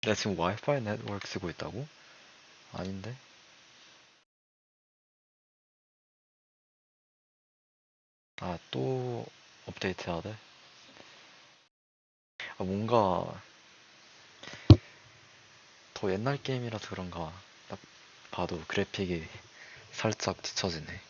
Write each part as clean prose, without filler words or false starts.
내가 지금 와이파이 네트워크 쓰고 있다고? 아닌데? 아, 또 업데이트 해야 돼? 아, 뭔가 더 옛날 게임이라서 그런가. 딱 봐도 그래픽이 살짝 뒤처지네.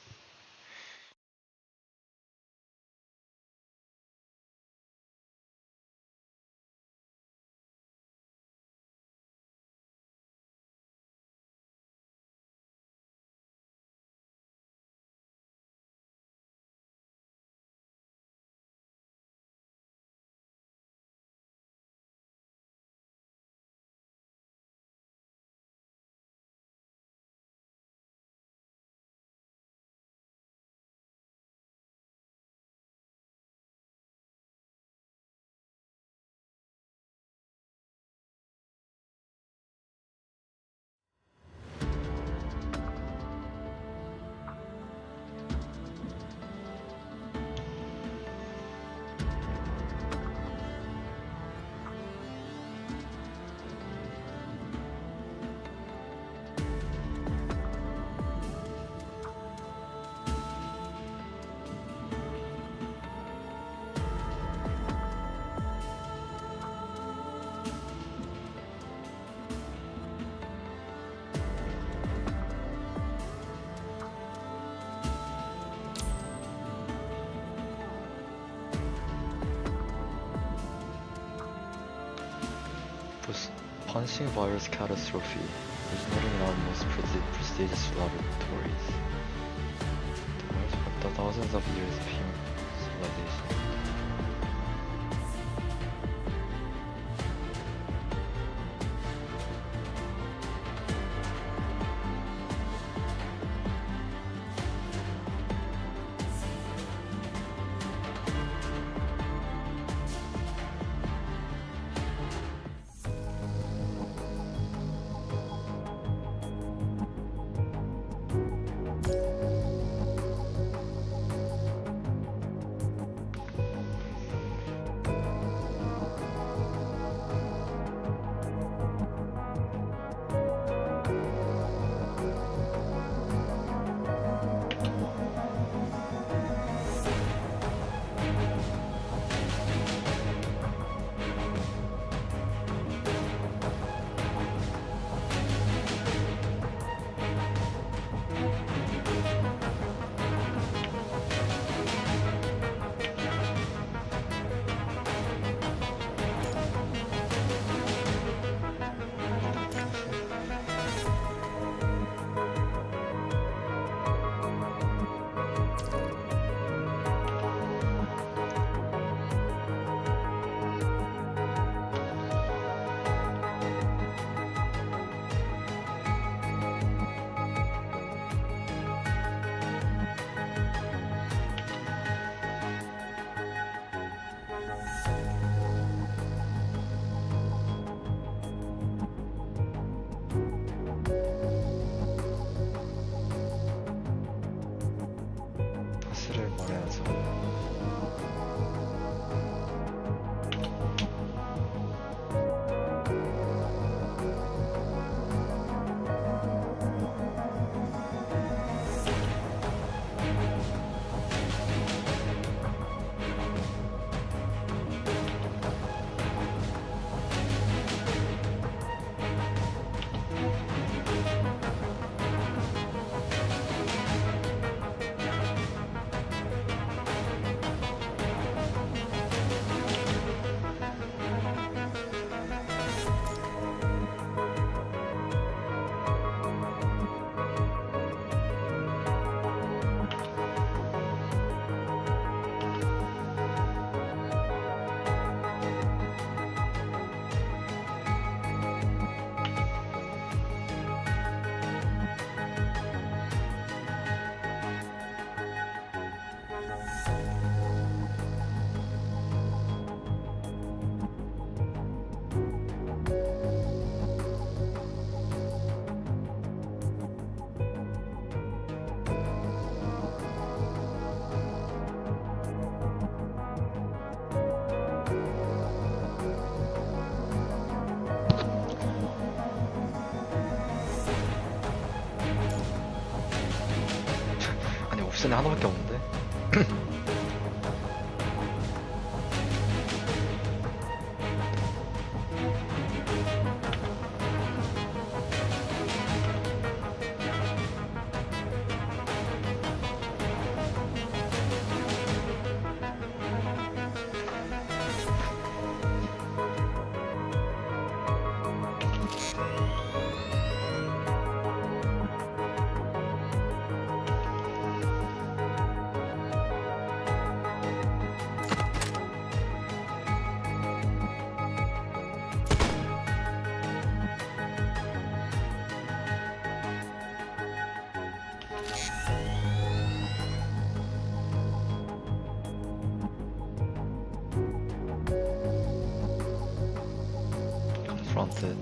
Punching virus catastrophe is not in our most prestigious laboratories. The virus after thousands of years of human civilization. 옵션이 하나밖에 없는데. confronted.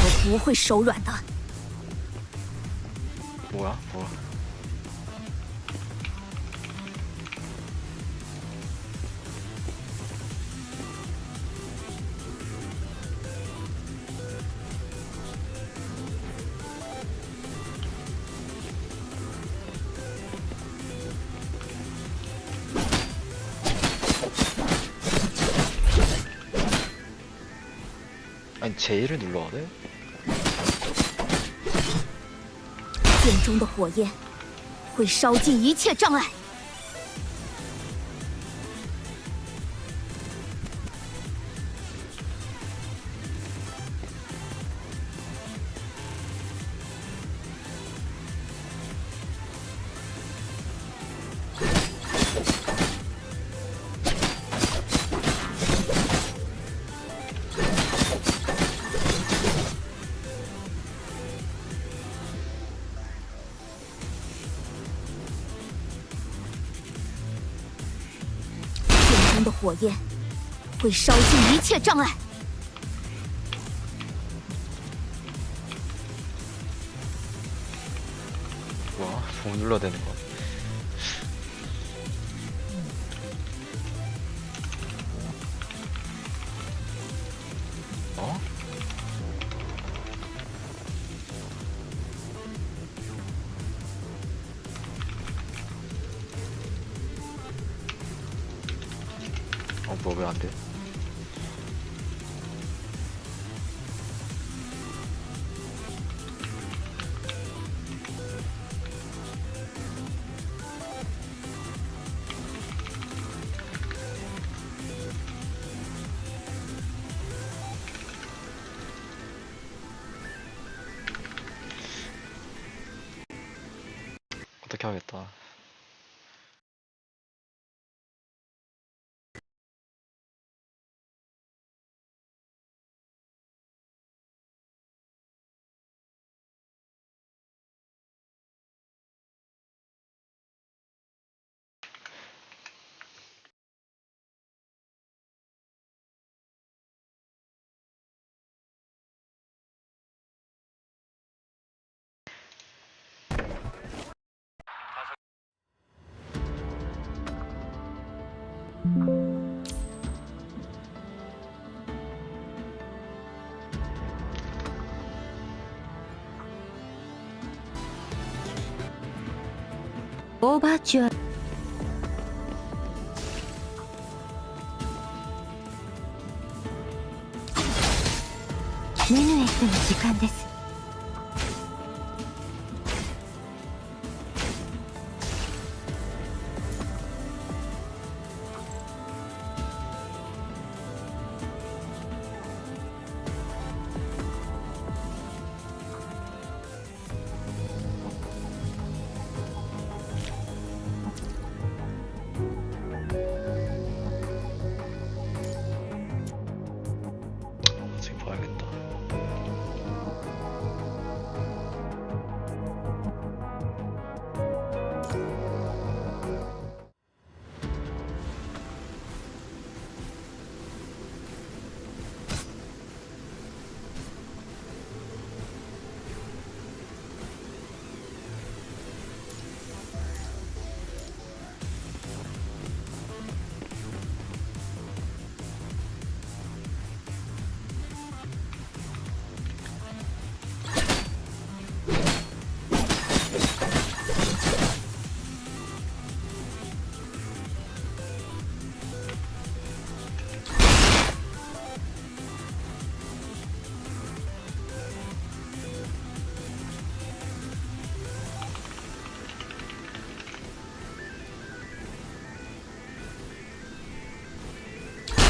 我不会手软的。 뭐야? 뭐야? 아니 J를 눌러야 돼? 剑中的火焰会烧尽一切障碍。 剑中的火焰会烧尽一切障碍。 뭐야? 뭐 눌러야 되는 거야? 어? 뭐 왜 안 돼? 어떻게 하겠다. 오버ture. 메뉴에서의 시간です. 지금 봐야겠다.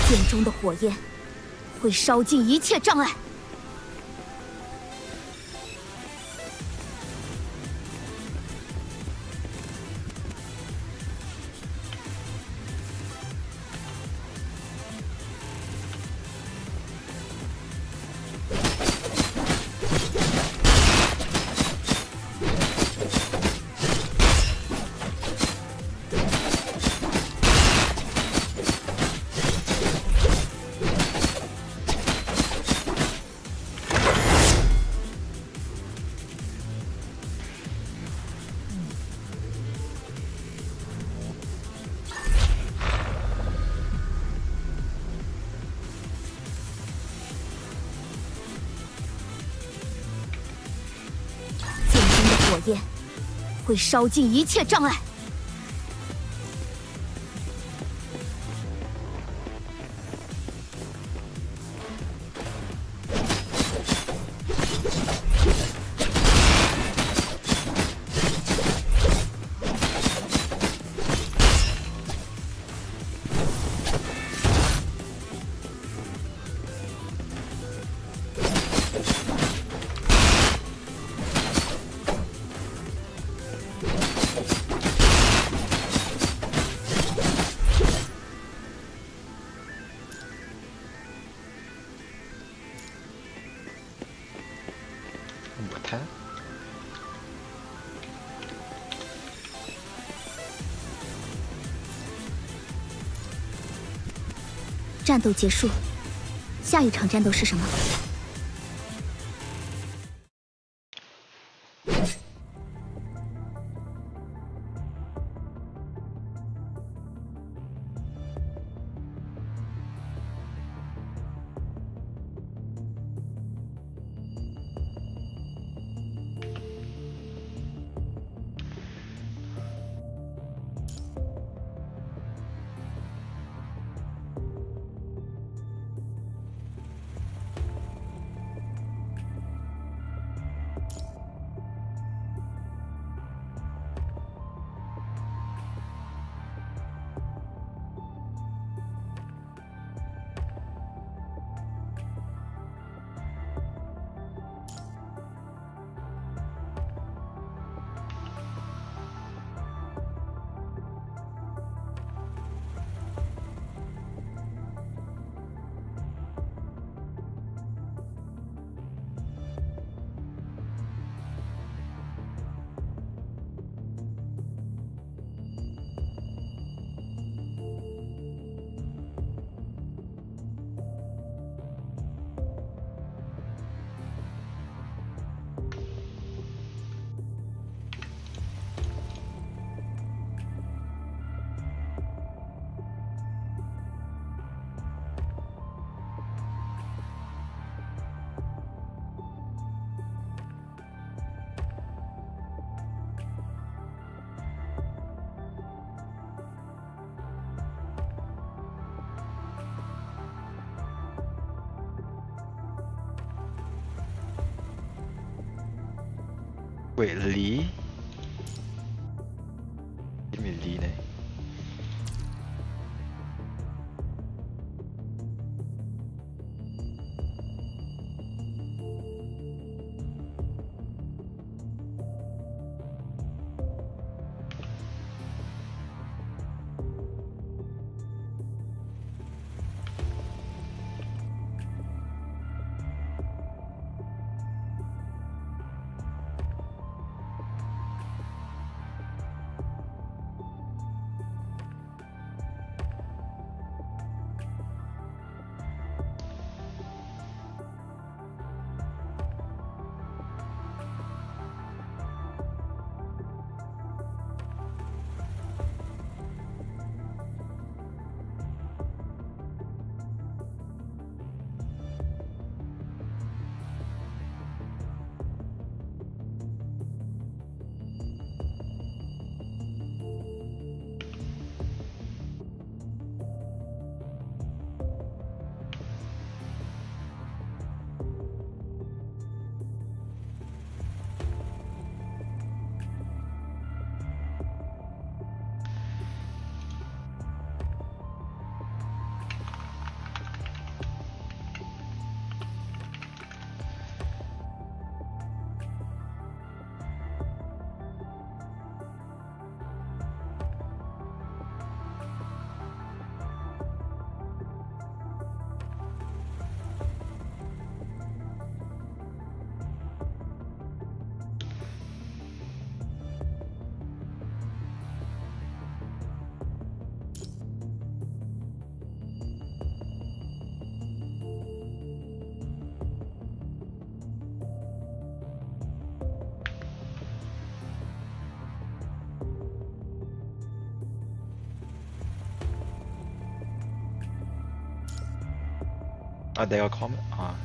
剑中的火焰会烧尽一切障碍。 火焰会烧尽一切障碍。战斗结束，下一场战斗是什么？喂，梨？이름이 리네. 아, 내가 커면? 아.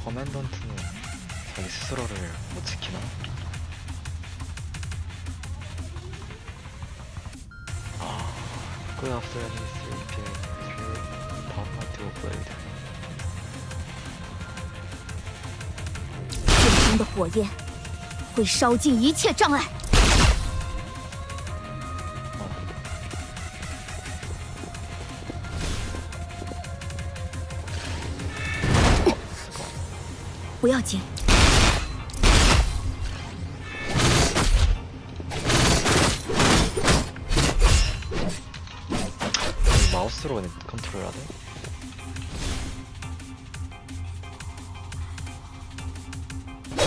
커맨던트는 자기 스스로를 못 지키나? 아, good after any 3 p.m. through top my dual blade. 中的火焰会烧尽一切障碍。不要紧， 마우스로 컨트롤하네.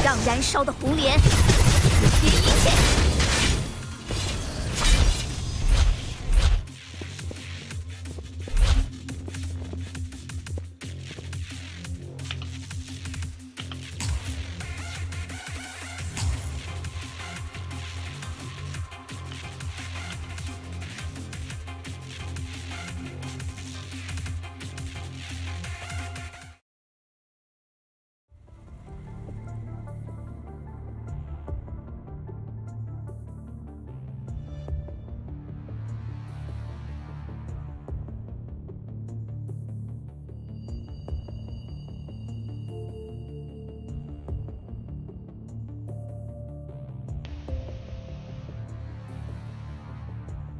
让燃烧的红莲撕裂一切。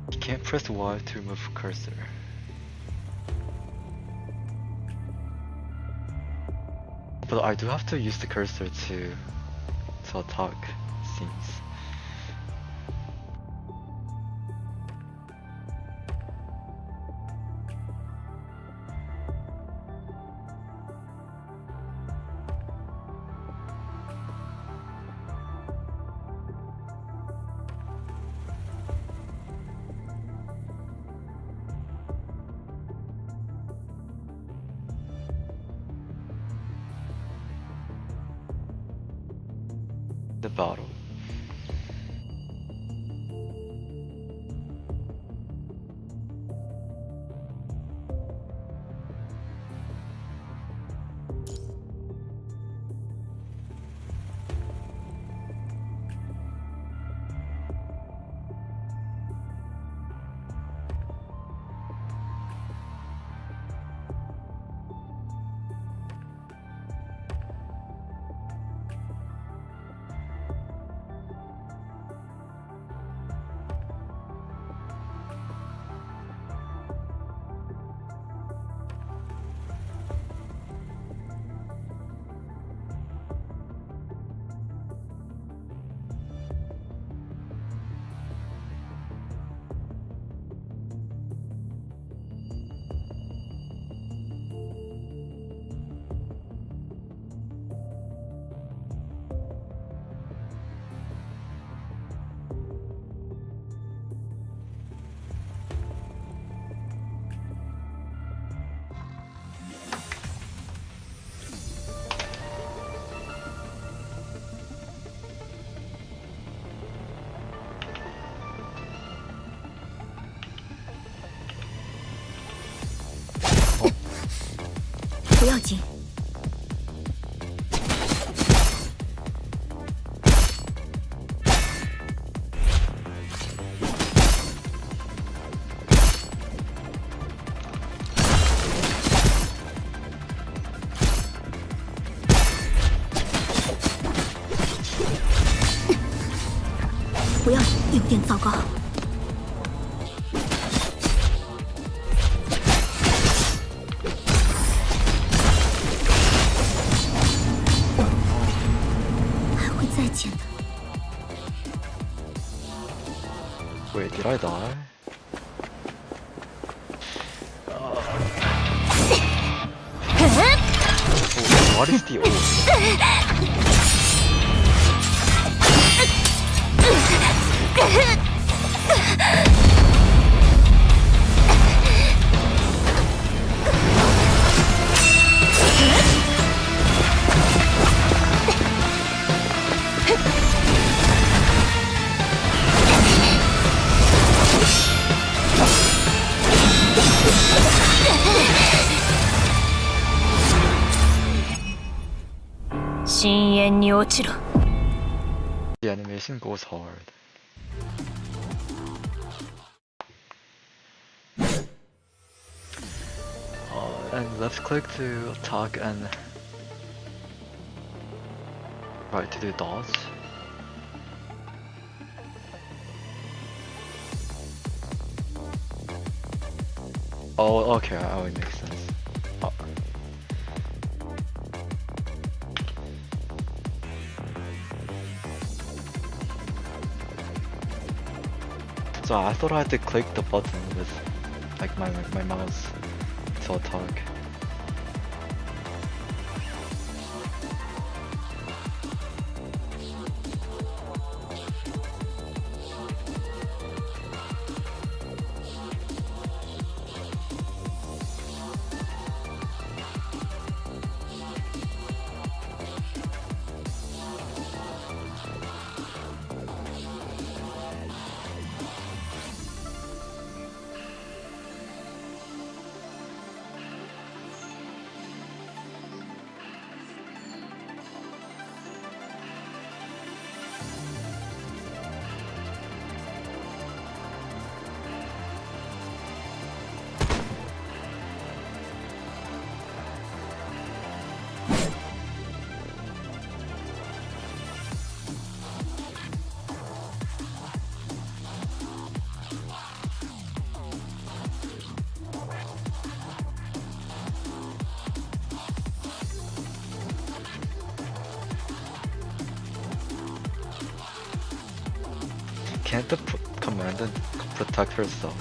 You can't press Y to move cursor. But I do have to use the cursor to attack, seems. The battle. Oh. 不要紧。 不要，有点糟糕。还会再见的。Wait, did I die? Oh, what is the orb? 深淵に落ちろ。 The animation goes hard. And left click to attack and Right, to do dodge. Oh, okay, oh, it makes sense. Oh. So I thought I had to click the button with like my mouse to attack. Can't the commandant protect herself?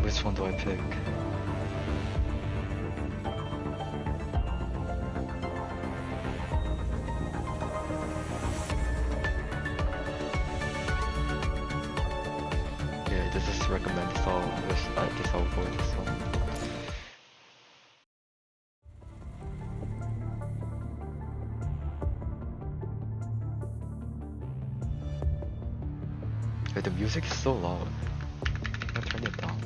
Which one do I pick? Yeah, this is recommended, so I guess I'll avoid this one. Wait, the music is so loud. I'll turn it down.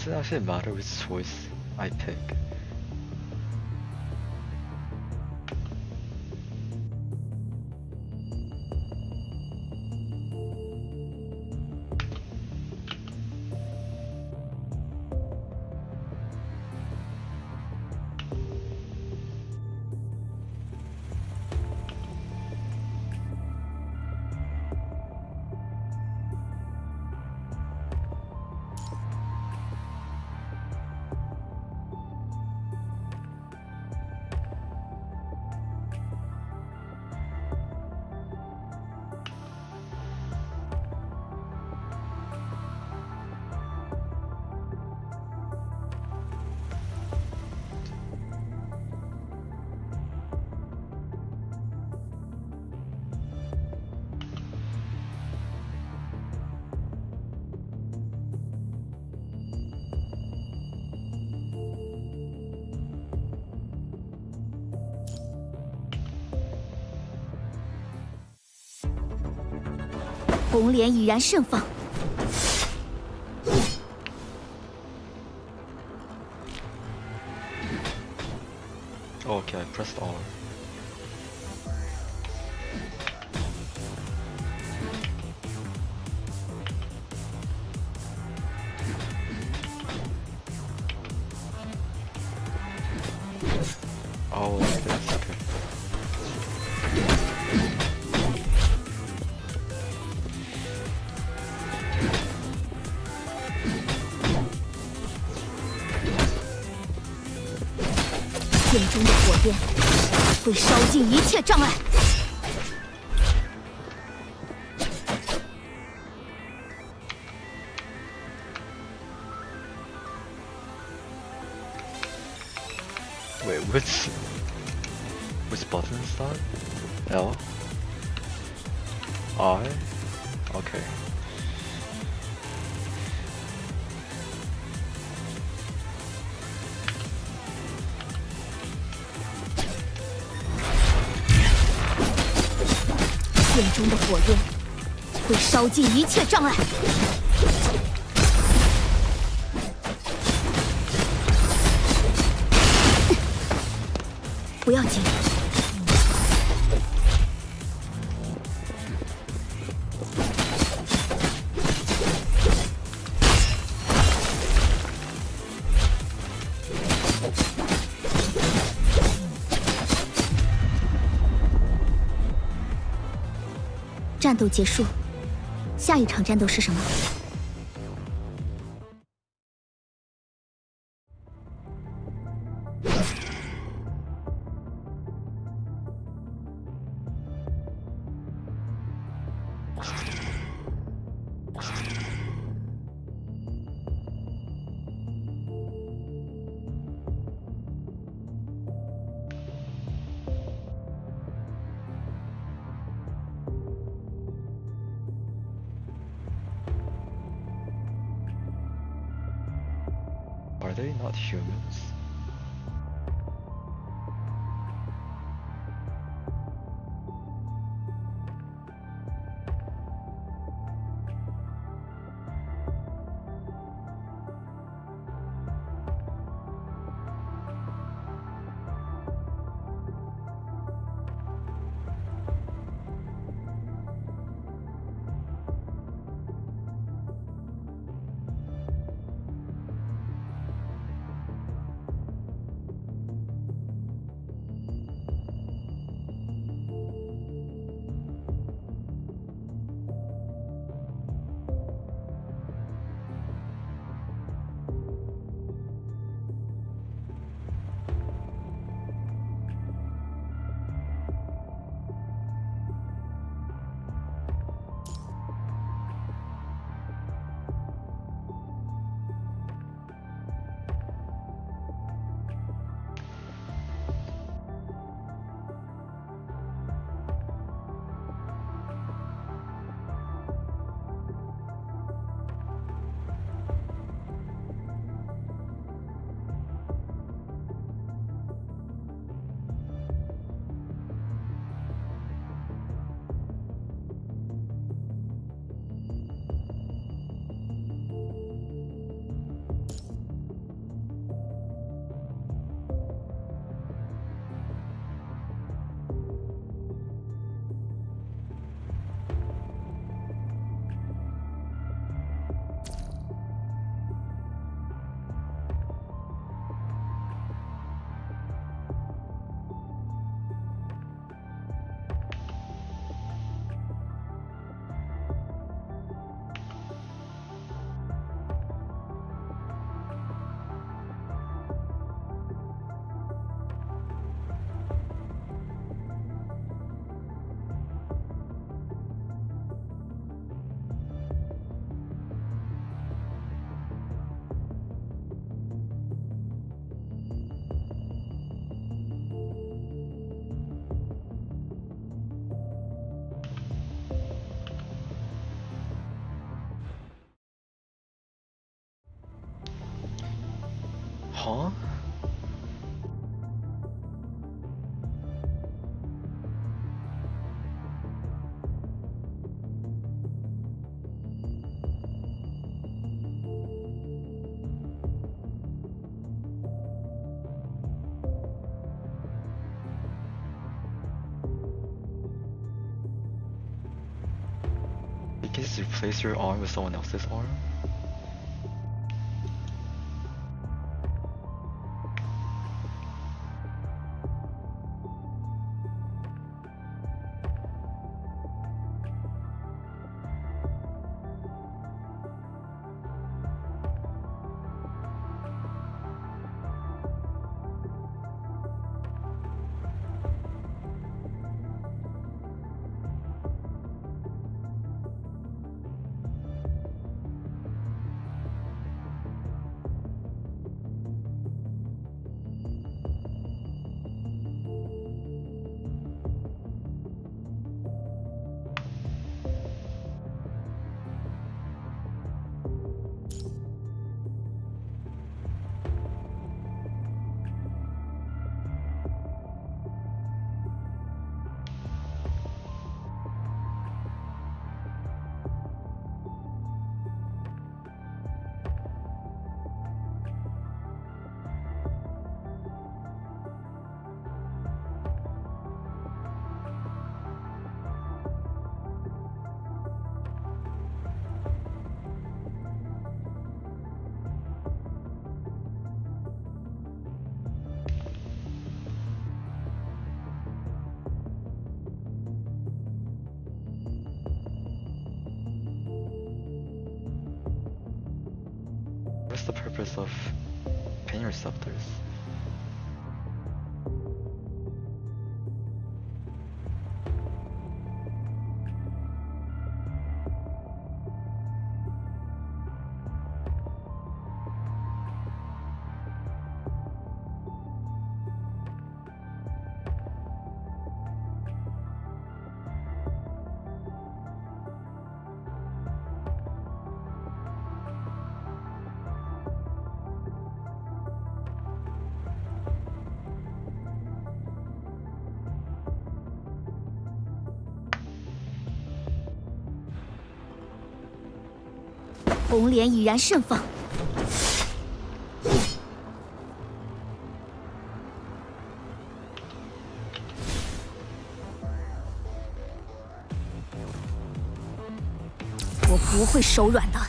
does it actually matter which choice I pick?红莲已然盛放， Oh, okay, I pressed R. Oh, like this, okay.剑中的火焰会烧尽一切障碍。 Wait, which button is that? L? I? Okay.剑中的火焰会烧尽一切障碍。不要紧，战斗结束，下一场战斗是什么？ Are they not humans? Huh? You can just replace your arm with someone else's arm? What's the purpose of pain receptors?红莲已然盛放，我不会手软的。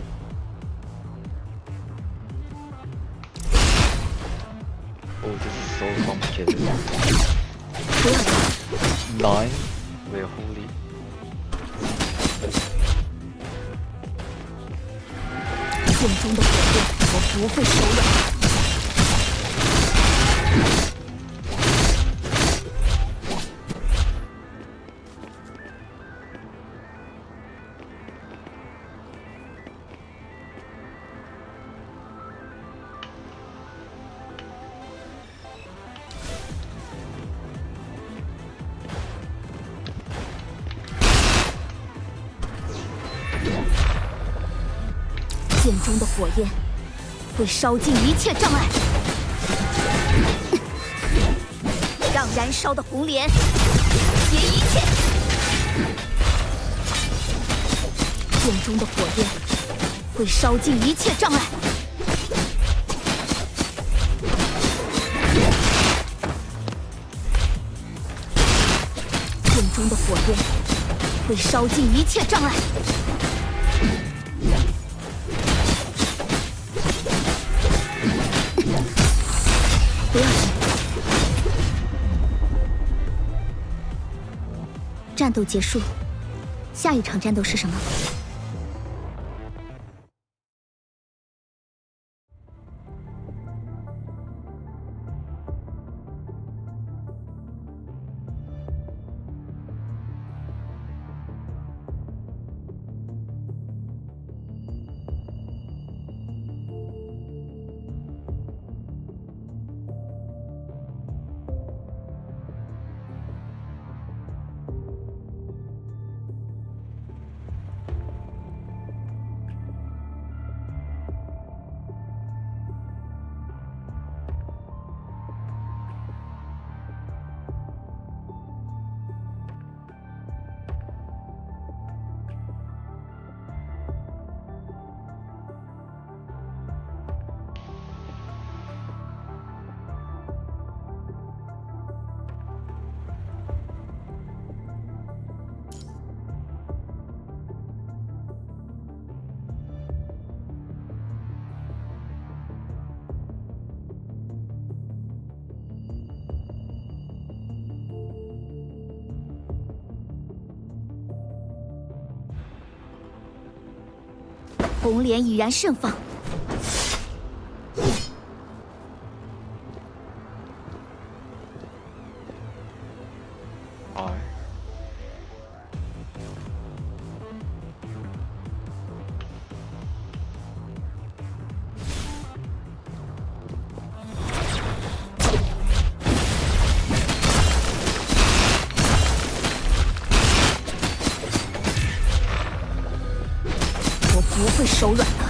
Oh, this is so complicated. 不要动， 9? Wait, holy. 剑中的火焰，我不会手软。剑中的火焰会烧尽一切障碍，让燃烧的红莲结一切。剑中的火焰会烧尽一切障碍，剑中的火焰会烧尽一切障碍。不要紧，战斗结束，下一场战斗是什么？红莲已然盛放，R。我不会手软的。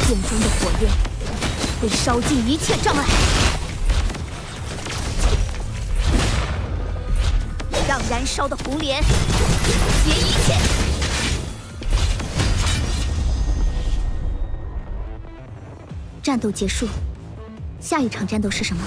剑中的火焰会烧尽一切障碍，让燃烧的红莲结一切。战斗结束，下一场战斗是什么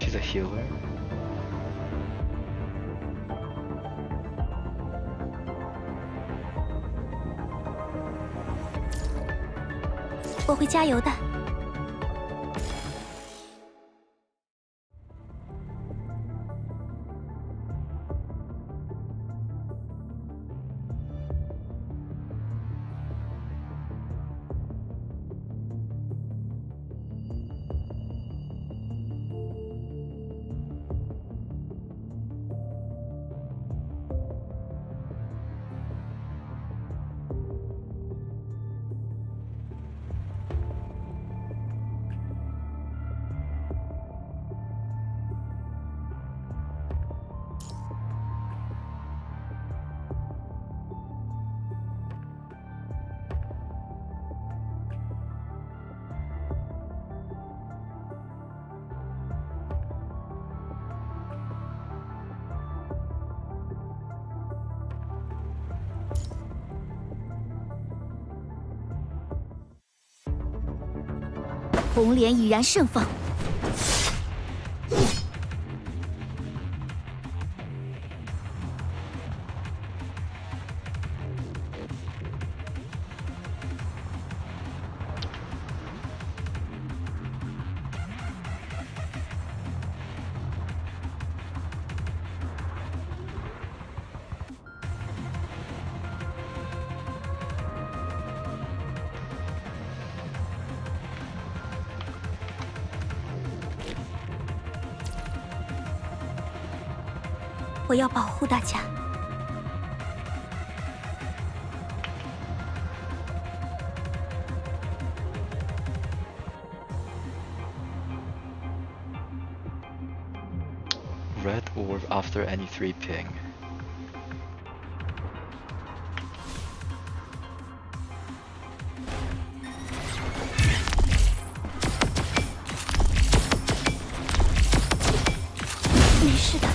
？She's a healer. 我会加油的。红莲已然盛放，我要保护大家。Red orb after any 3 ping. 没事的，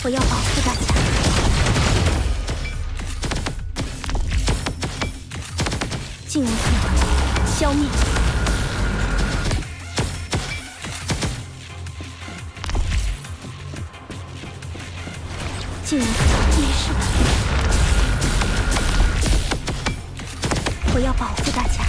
我要保护大家。进入计划。消灭。既然没事的，我要保护大家。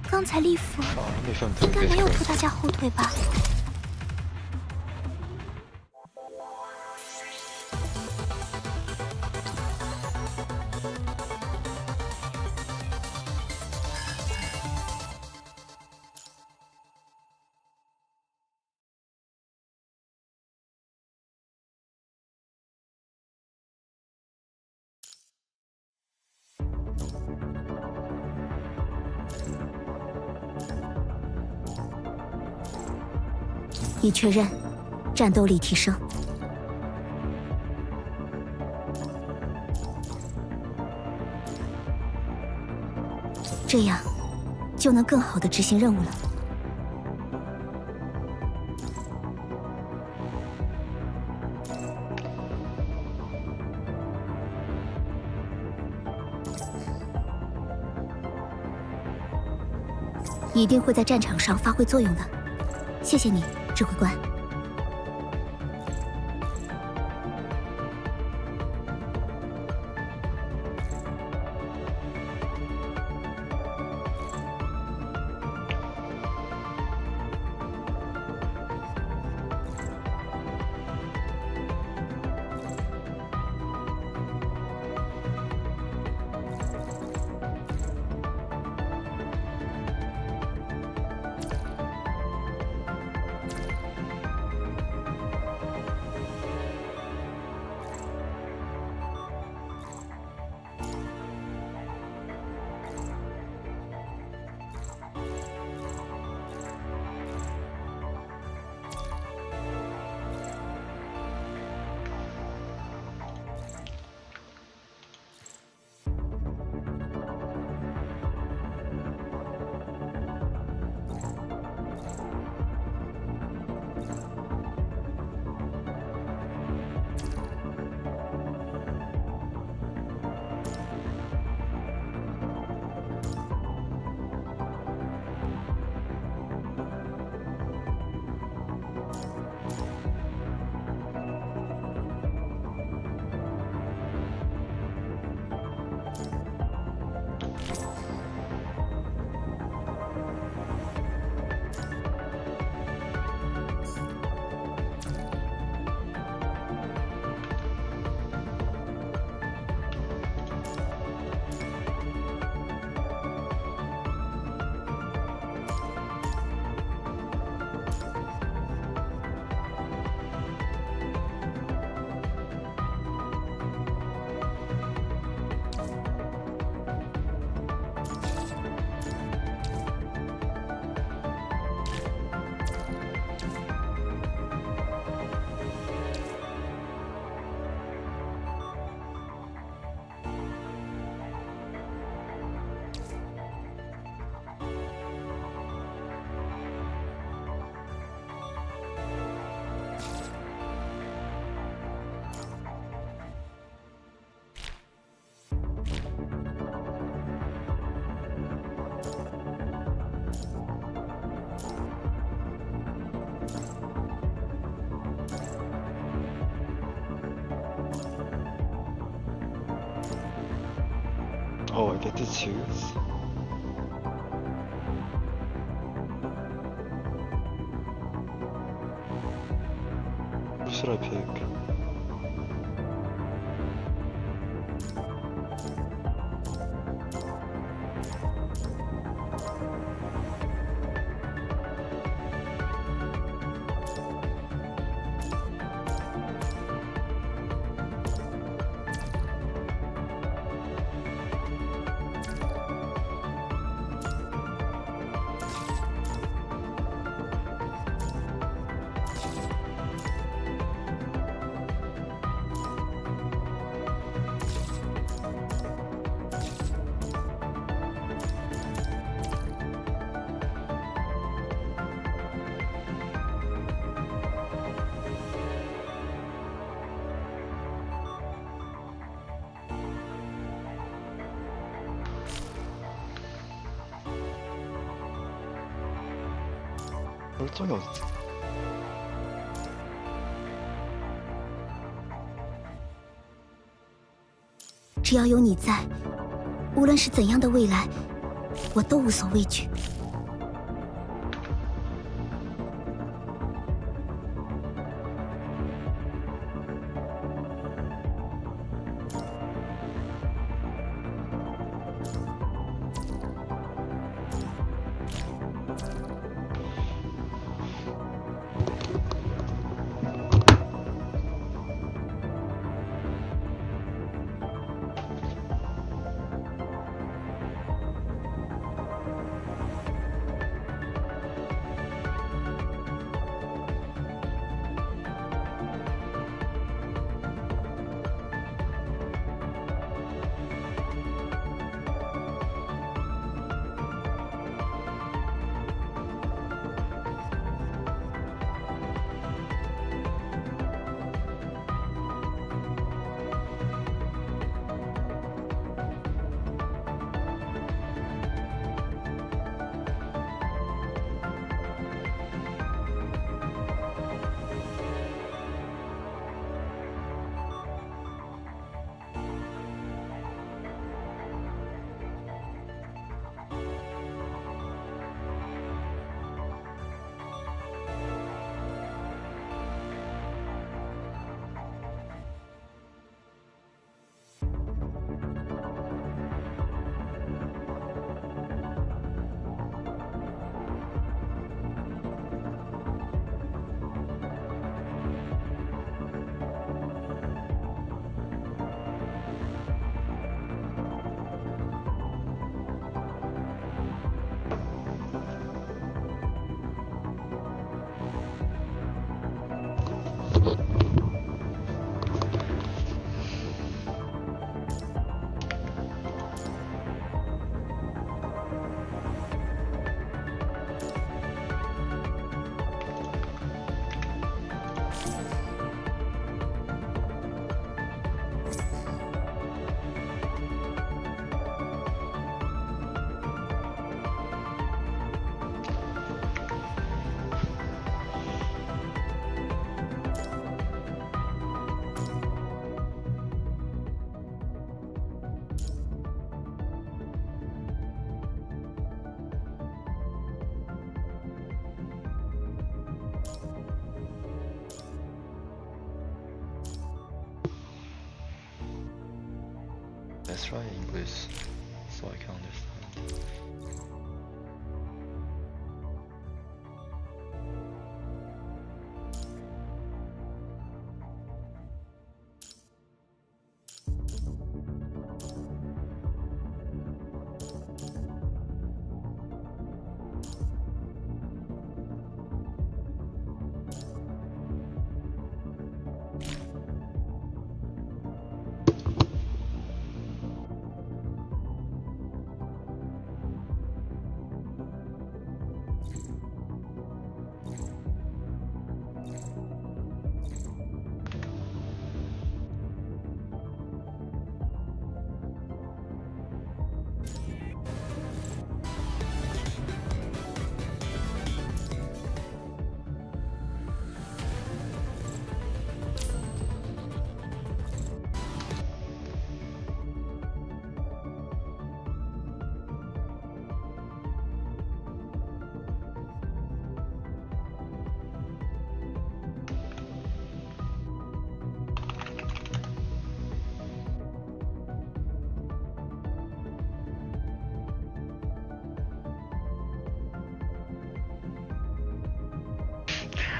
刚才利弗那份应该没有拖大家后腿吧？已确认，战斗力提升。这样，就能更好地执行任务了。一定会在战场上发挥作用的。谢谢你，指挥官。Oh, I get to choose? What should I pick? 혈정이 어딨지? 只要有你在，无论是怎样的未来，我都无所畏惧。 Let's try English so I can understand.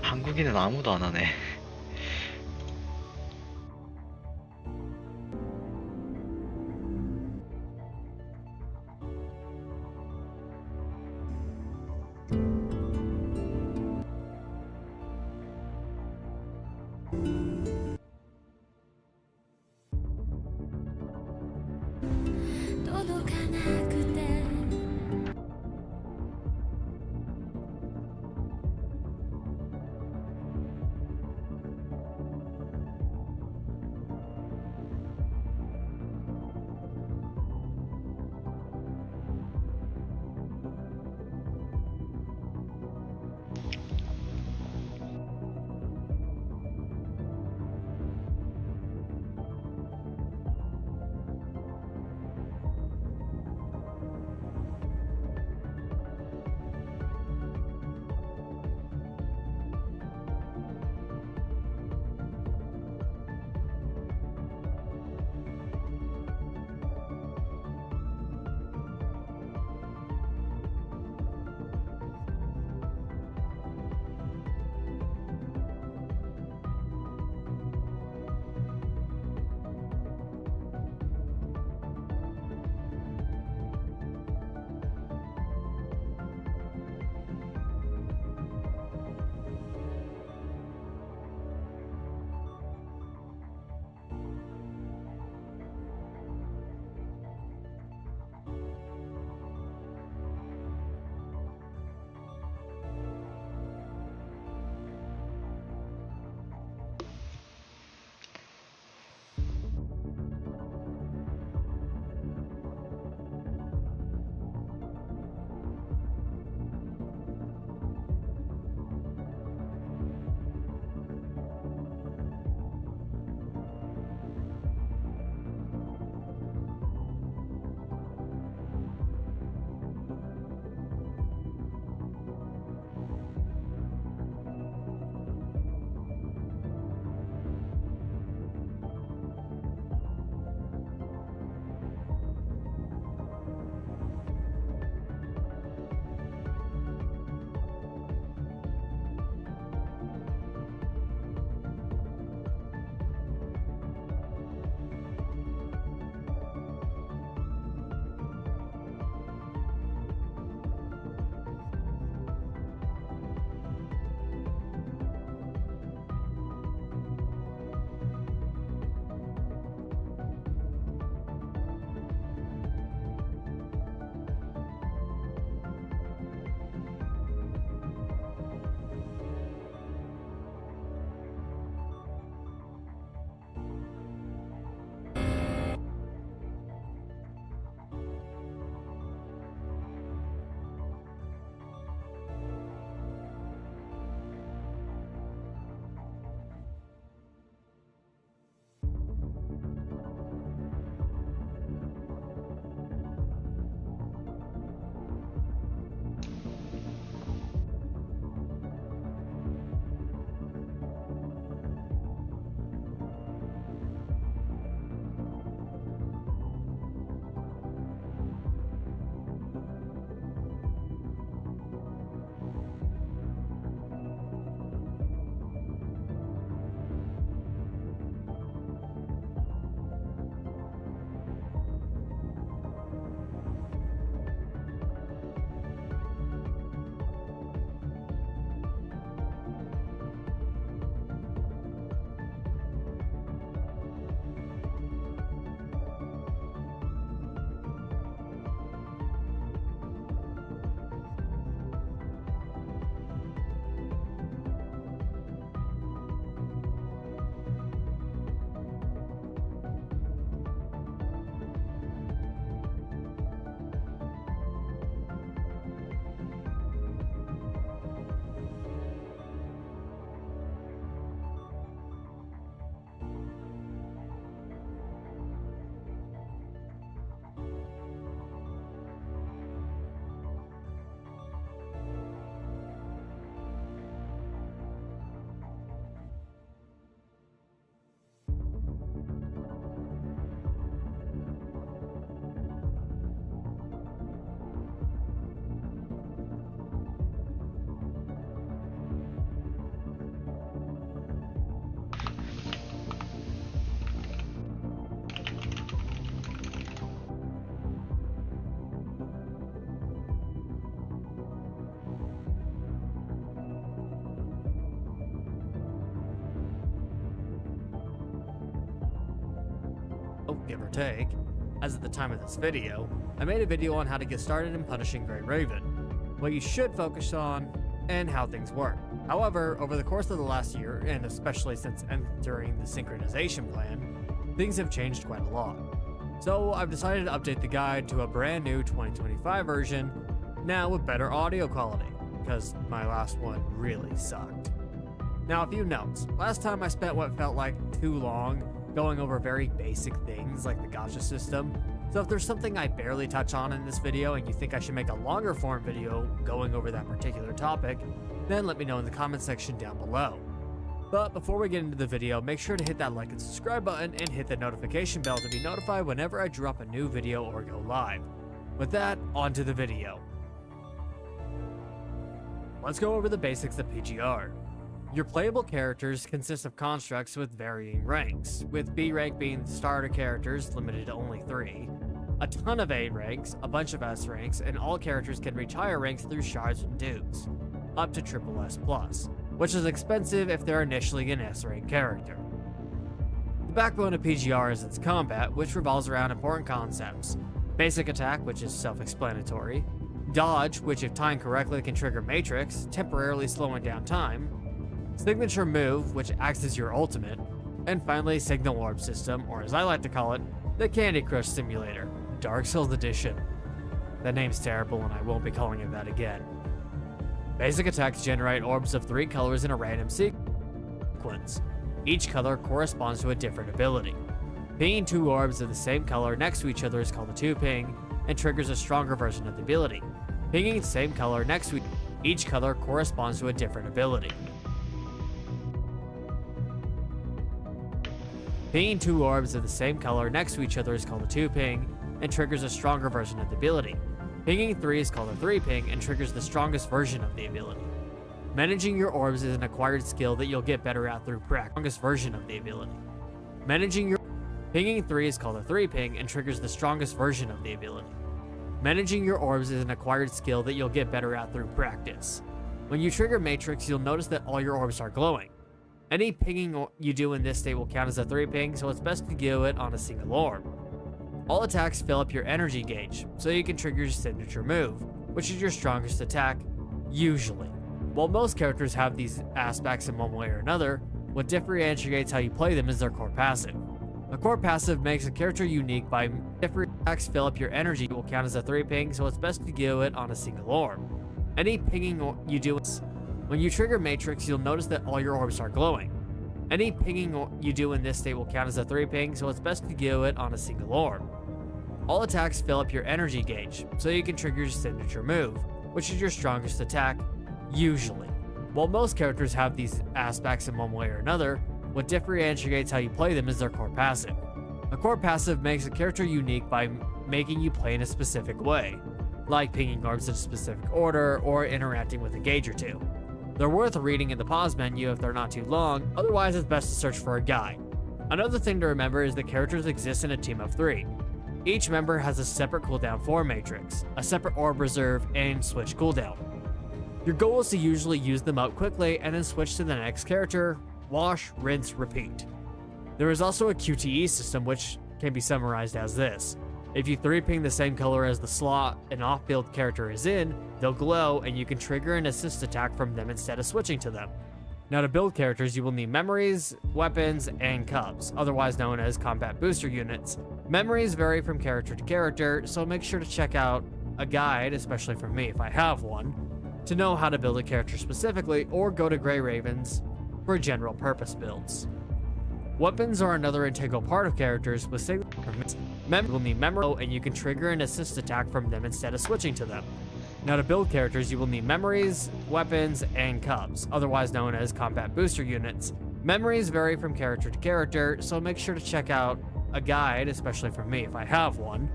한국인은 아무도 안 하네. give or take, as at the time of this video, I made a video on how to get started in punishing Grey Raven, what you should focus on, and how things work. However, over the course of the last year, and especially since entering the synchronization plan, things have changed quite a lot. So I've decided to update the guide to a brand new 2025 version, now with better audio quality, because my last one really sucked. Now, a few notes. Last time I spent what felt like too long going over very basic things like the gacha system, so if there's something I barely touch on in this video and you think I should make a longer form video going over that particular topic, then let me know in the comment section down below. But before we get into the video, make sure to hit that like and subscribe button and hit the notification bell to be notified whenever I drop a new video or go live. With that, on to the video. Let's go over the basics of PGR. Your playable characters consist of constructs with varying ranks, with B rank being the starter characters, limited to only 3, a ton of A ranks, a bunch of S ranks, and all characters can reach higher ranks through shards and dupes, up to triple S+, which is expensive if they're initially an S rank character. The backbone of PGR is its combat, which revolves around important concepts: basic attack, which is self-explanatory, dodge, which if timed correctly can trigger Matrix, temporarily slowing down time, signature move, which acts as your ultimate, and finally signal orb system, or as I like to call it, the Candy Crush Simulator, Dark Souls Edition. That name's terrible and I won't be calling it that again. Basic attacks generate orbs of 3 colors in a random sequence. Each color corresponds to a different ability. Pinging 2 orbs of the same color next to each other is called a 2-ping, and triggers a stronger version of the ability. Pinging the same color next to each color corresponds to a different ability. Pinging 2 orbs of the same color next to each other is called a 2-ping, and triggers a stronger version of the ability. Pinging 3 is called a 3-ping, and triggers the strongest version of the ability. Managing your orbs is an acquired skill that you'll get better at through practice. Strongest version of the ability. Pinging 3 is called a 3-ping, and triggers the strongest version of the ability. Managing your orbs is an acquired skill that you'll get better at through practice. When you trigger Matrix, you'll notice that all your orbs are glowing. Any pinging you do in this state will count as a 3-ping, so it's best to do it on a single orb. All attacks fill up your energy gauge, so you can trigger your signature move, which is your strongest attack, usually. While most characters have these aspects in one way or another, what differentiates how you play them is their core passive. A core passive makes a character unique by different attacks fill up your energy will count as a 3-ping, so it's best to do it on a single orb. Any pinging you do when you trigger Matrix, you'll notice that all your orbs are glowing. Any pinging you do in this state will count as a 3-ping, so it's best to do it on a single orb. All attacks fill up your energy gauge, so you can trigger your signature move, which is your strongest attack, usually. While most characters have these aspects in one way or another, what differentiates how you play them is their core passive. A core passive makes a character unique by making you play in a specific way, like pinging orbs in a specific order or interacting with a gauge or two. They're worth reading in the pause menu if they're not too long, otherwise it's best to search for a guide. Another thing to remember is that characters exist in a team of 3. Each member has a separate cooldown for Matrix, a separate orb reserve, and switch cooldown. Your goal is to usually use them up quickly and then switch to the next character, wash, rinse, repeat. There is also a QTE system, which can be summarized as this. If you 3-ping the same color as the slot an off-build character is in, they'll glow and you can trigger an assist attack from them instead of switching to them. Now, to build characters, you will need memories, weapons, and cubs, otherwise known as combat booster units. Memories vary from character to character, so make sure to check out a guide, especially from me if I have one, to know how to build a character specifically, or go to Grey Ravens for general purpose builds. Weapons are another integral part of characters with signature. Members will need memory, and you can trigger an assist attack from them instead of switching to them. Now, to build characters, you will need memories, weapons, and cubs, otherwise known as combat booster units. Memories vary from character to character, so make sure to check out a guide, especially from me if I have one,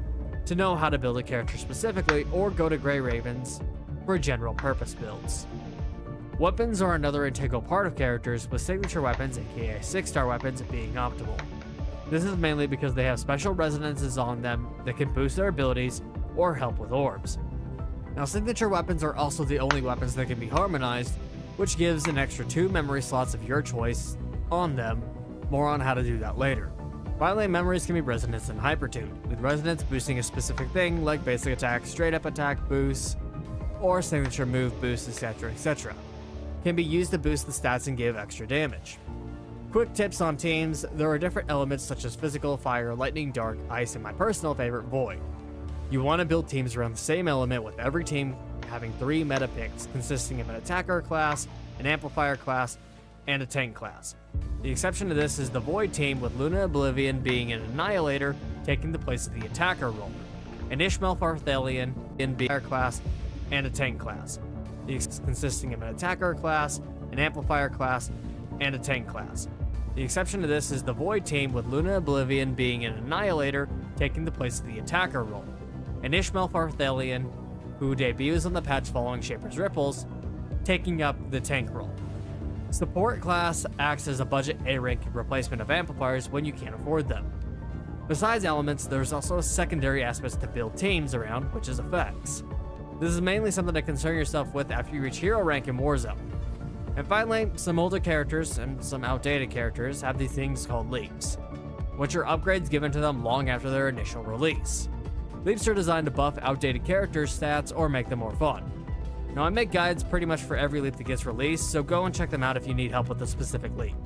to know how to build a character specifically, or go to Grey Ravens for general purpose builds. Weapons are another integral part of characters, with signature weapons, aka 6-star weapons, being optimal. This is mainly because they have special resonances on them that can boost their abilities or help with orbs. Now, signature weapons are also the only weapons that can be harmonized, which gives an extra 2 memory slots of your choice on them. More on how to do that later. Finally, memories can be resonance and hypertuned, with resonance boosting a specific thing like basic attack, straight up attack boosts, or signature move boosts, etc., etc. Can be used to boost the stats and give extra damage. Quick tips on teams: there are different elements such as physical, fire, lightning, dark, ice, and my personal favorite, void. You want to build teams around the same element, with every team having 3 meta picks consisting of an attacker class, an amplifier class, and a tank class. The exception to this is the Void team, with Luna Oblivion being an Annihilator taking the place of the attacker role, an Ishmael Farthalion in being a class, and a tank class. Consisting of an attacker class, an amplifier class, and a tank class. The exception to this is the Void team, with Luna Oblivion being an Annihilator taking the place of the attacker role, an Ishmael Farthalion who debuts on the patch following Shaper's Ripples, taking up the tank role. Support class acts as a budget A-rank replacement of amplifiers when you can't afford them. Besides elements, there's also a secondary aspect to build teams around, which is effects. This is mainly something to concern yourself with after you reach hero rank in Warzone. And finally, some older characters and some outdated characters have these things called leaps, which are upgrades given to them long after their initial release. Leaps are designed to buff outdated characters' stats or make them more fun. Now, I make guides pretty much for every leap that gets released, so go and check them out if you need help with a specific leap.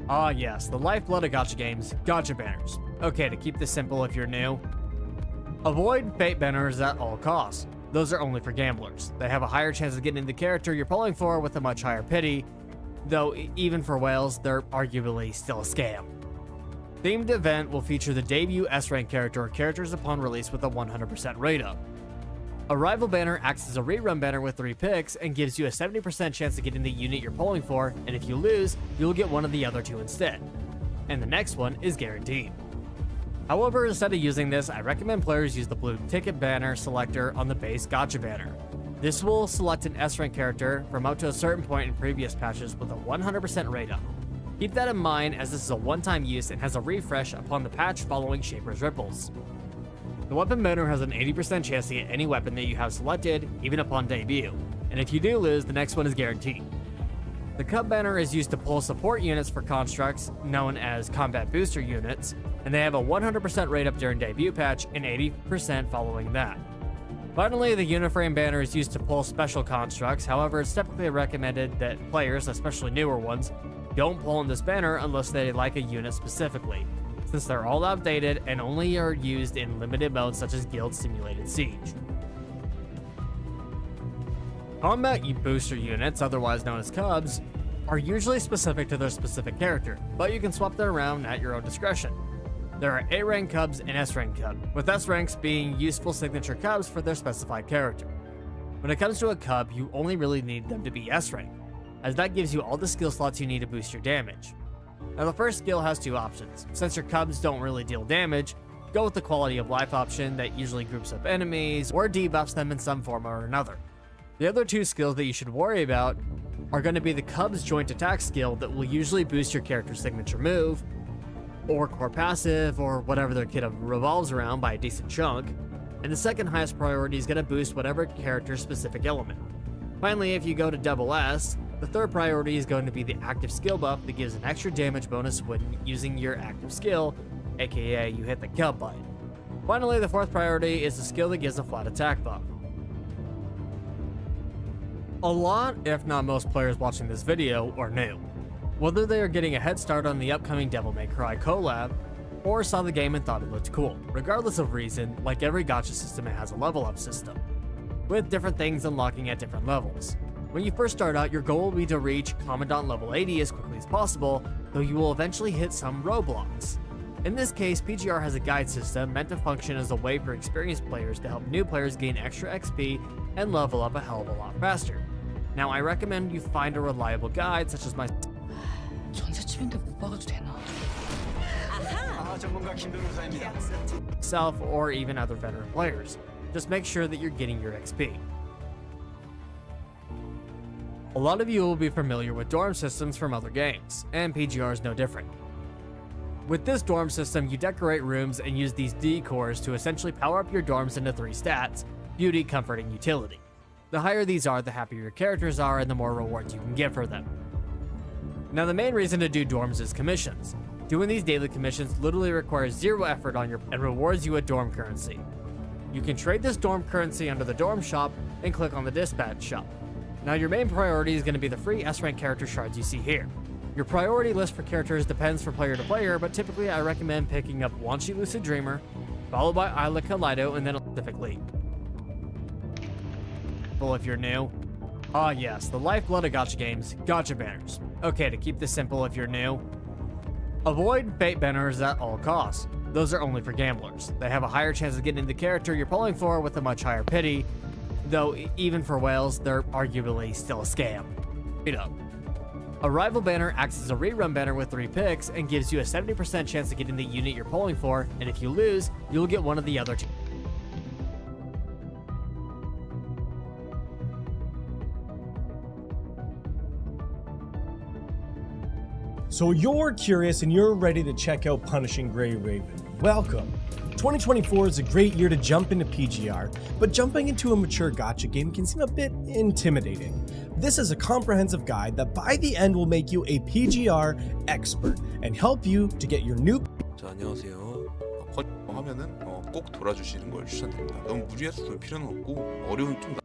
Ah yes, the lifeblood of gacha games, gacha banners. Okay, to keep this simple if you're new, avoid fate banners at all costs. Those are only for gamblers. They have a higher chance of getting the character you're pulling for with a much higher pity, though even for whales, they're arguably still a scam. Themed event will feature the debut S-rank character or characters upon release with a 100% rate up. A rival banner acts as a rerun banner with 3 picks and gives you a 70% chance of getting the unit you're pulling for, and if you lose, you'll get one of the other 2 instead. And the next one is guaranteed. However, instead of using this, I recommend players use the blue ticket banner selector on the base gacha banner. This will select an S-rank character from up to a certain point in previous patches with a 100% rate up. Keep that in mind, as this is a one-time use and has a refresh upon the patch following Shaper's Ripples. The weapon banner has an 80% chance to get any weapon that you have selected, even upon debut, and if you do lose, the next one is guaranteed. The Cub banner is used to pull support units for constructs, known as combat booster units, and they have a 100% rate up during debut patch and 80% following that. Finally, the Uniframe banner is used to pull special constructs. However, it's typically recommended that players, especially newer ones, don't pull in this banner unless they like a unit specifically, since they're all outdated and only are used in limited modes such as Guild Simulated Siege. Combat booster units, otherwise known as Cubs, are usually specific to their specific character, but you can swap them around at your own discretion. There are A-rank Cubs and S-rank Cubs, with S-ranks being useful signature Cubs for their specified character. When it comes to a Cub, you only really need them to be S-rank, as that gives you all the skill slots you need to boost your damage. Now, the first skill has 2 options. Since your Cubs don't really deal damage, go with the quality of life option that usually groups up enemies or debuffs them in some form or another. The other 2 skills that you should worry about are going to be the Cubs joint attack skill that will usually boost your character's signature move, or core passive, or whatever their kit revolves around by a decent chunk, and the second highest priority is going to boost whatever character's specific element. Finally, if you go to double S, the third priority is going to be the active skill buff that gives an extra damage bonus when using your active skill, aka you hit the Cub button. Finally, the fourth priority is the skill that gives a flat attack buff. A lot, if not most players watching this video are new. Whether they are getting a head start on the upcoming Devil May Cry collab, or saw the game and thought it looked cool. Regardless of reason, like every gacha system, it has a level up system, with different things unlocking at different levels. When you first start out, your goal will be to reach Commandant level 80 as quickly as possible, though you will eventually hit some roadblocks. In this case, PGR has a guide system meant to function as a way for experienced players to help new players gain extra XP and level up a hell of a lot faster. Now, I recommend you find a reliable guide such as myself or even other veteran players. Just make sure that you're getting your XP. A lot of you will be familiar with dorm systems from other games, and PGR is no different. With this dorm system, you decorate rooms and use these decors to essentially power up your dorms into 3 stats: beauty, comfort, and utility. The higher these are, the happier your characters are and the more rewards you can get for them. Now the main reason to do dorms is commissions. Doing these daily commissions literally requires zero effort on your and rewards you with dorm currency. You can trade this dorm currency under the dorm shop and click on the dispatch shop. Now your main priority is going to be the free S-rank character shards you see here. Your priority list for characters depends from player to player, but typically I recommend picking up Wanshi Lucid Dreamer, followed by Isla Kaleido, and then a specific league. Well, if you're new. Ah yes, the lifeblood of gacha games, gacha banners. Okay, to keep this simple if you're new, avoid fate banners at all costs. Those are only for gamblers. They have a higher chance of getting the character you're pulling for with a much higher pity, though even for whales, they're arguably still a scam. A rival banner acts as a rerun banner with 3 picks and gives you a 70% chance of getting the unit you're pulling for, and if you lose, you'll get one of the other two. So you're curious and you're ready to check out Punishing Grey Raven. Welcome! 2024 is a great year to jump into PGR, but jumping into a mature gacha game can seem a bit intimidating. This is a comprehensive guide that by the end will make you a PGR expert and help you to get your new 자, 안녕하세요. 하면은 꼭 돌아주시는 걸 추천드립니다. 너무 무리해서 돌 필요는 없고 어려운 좀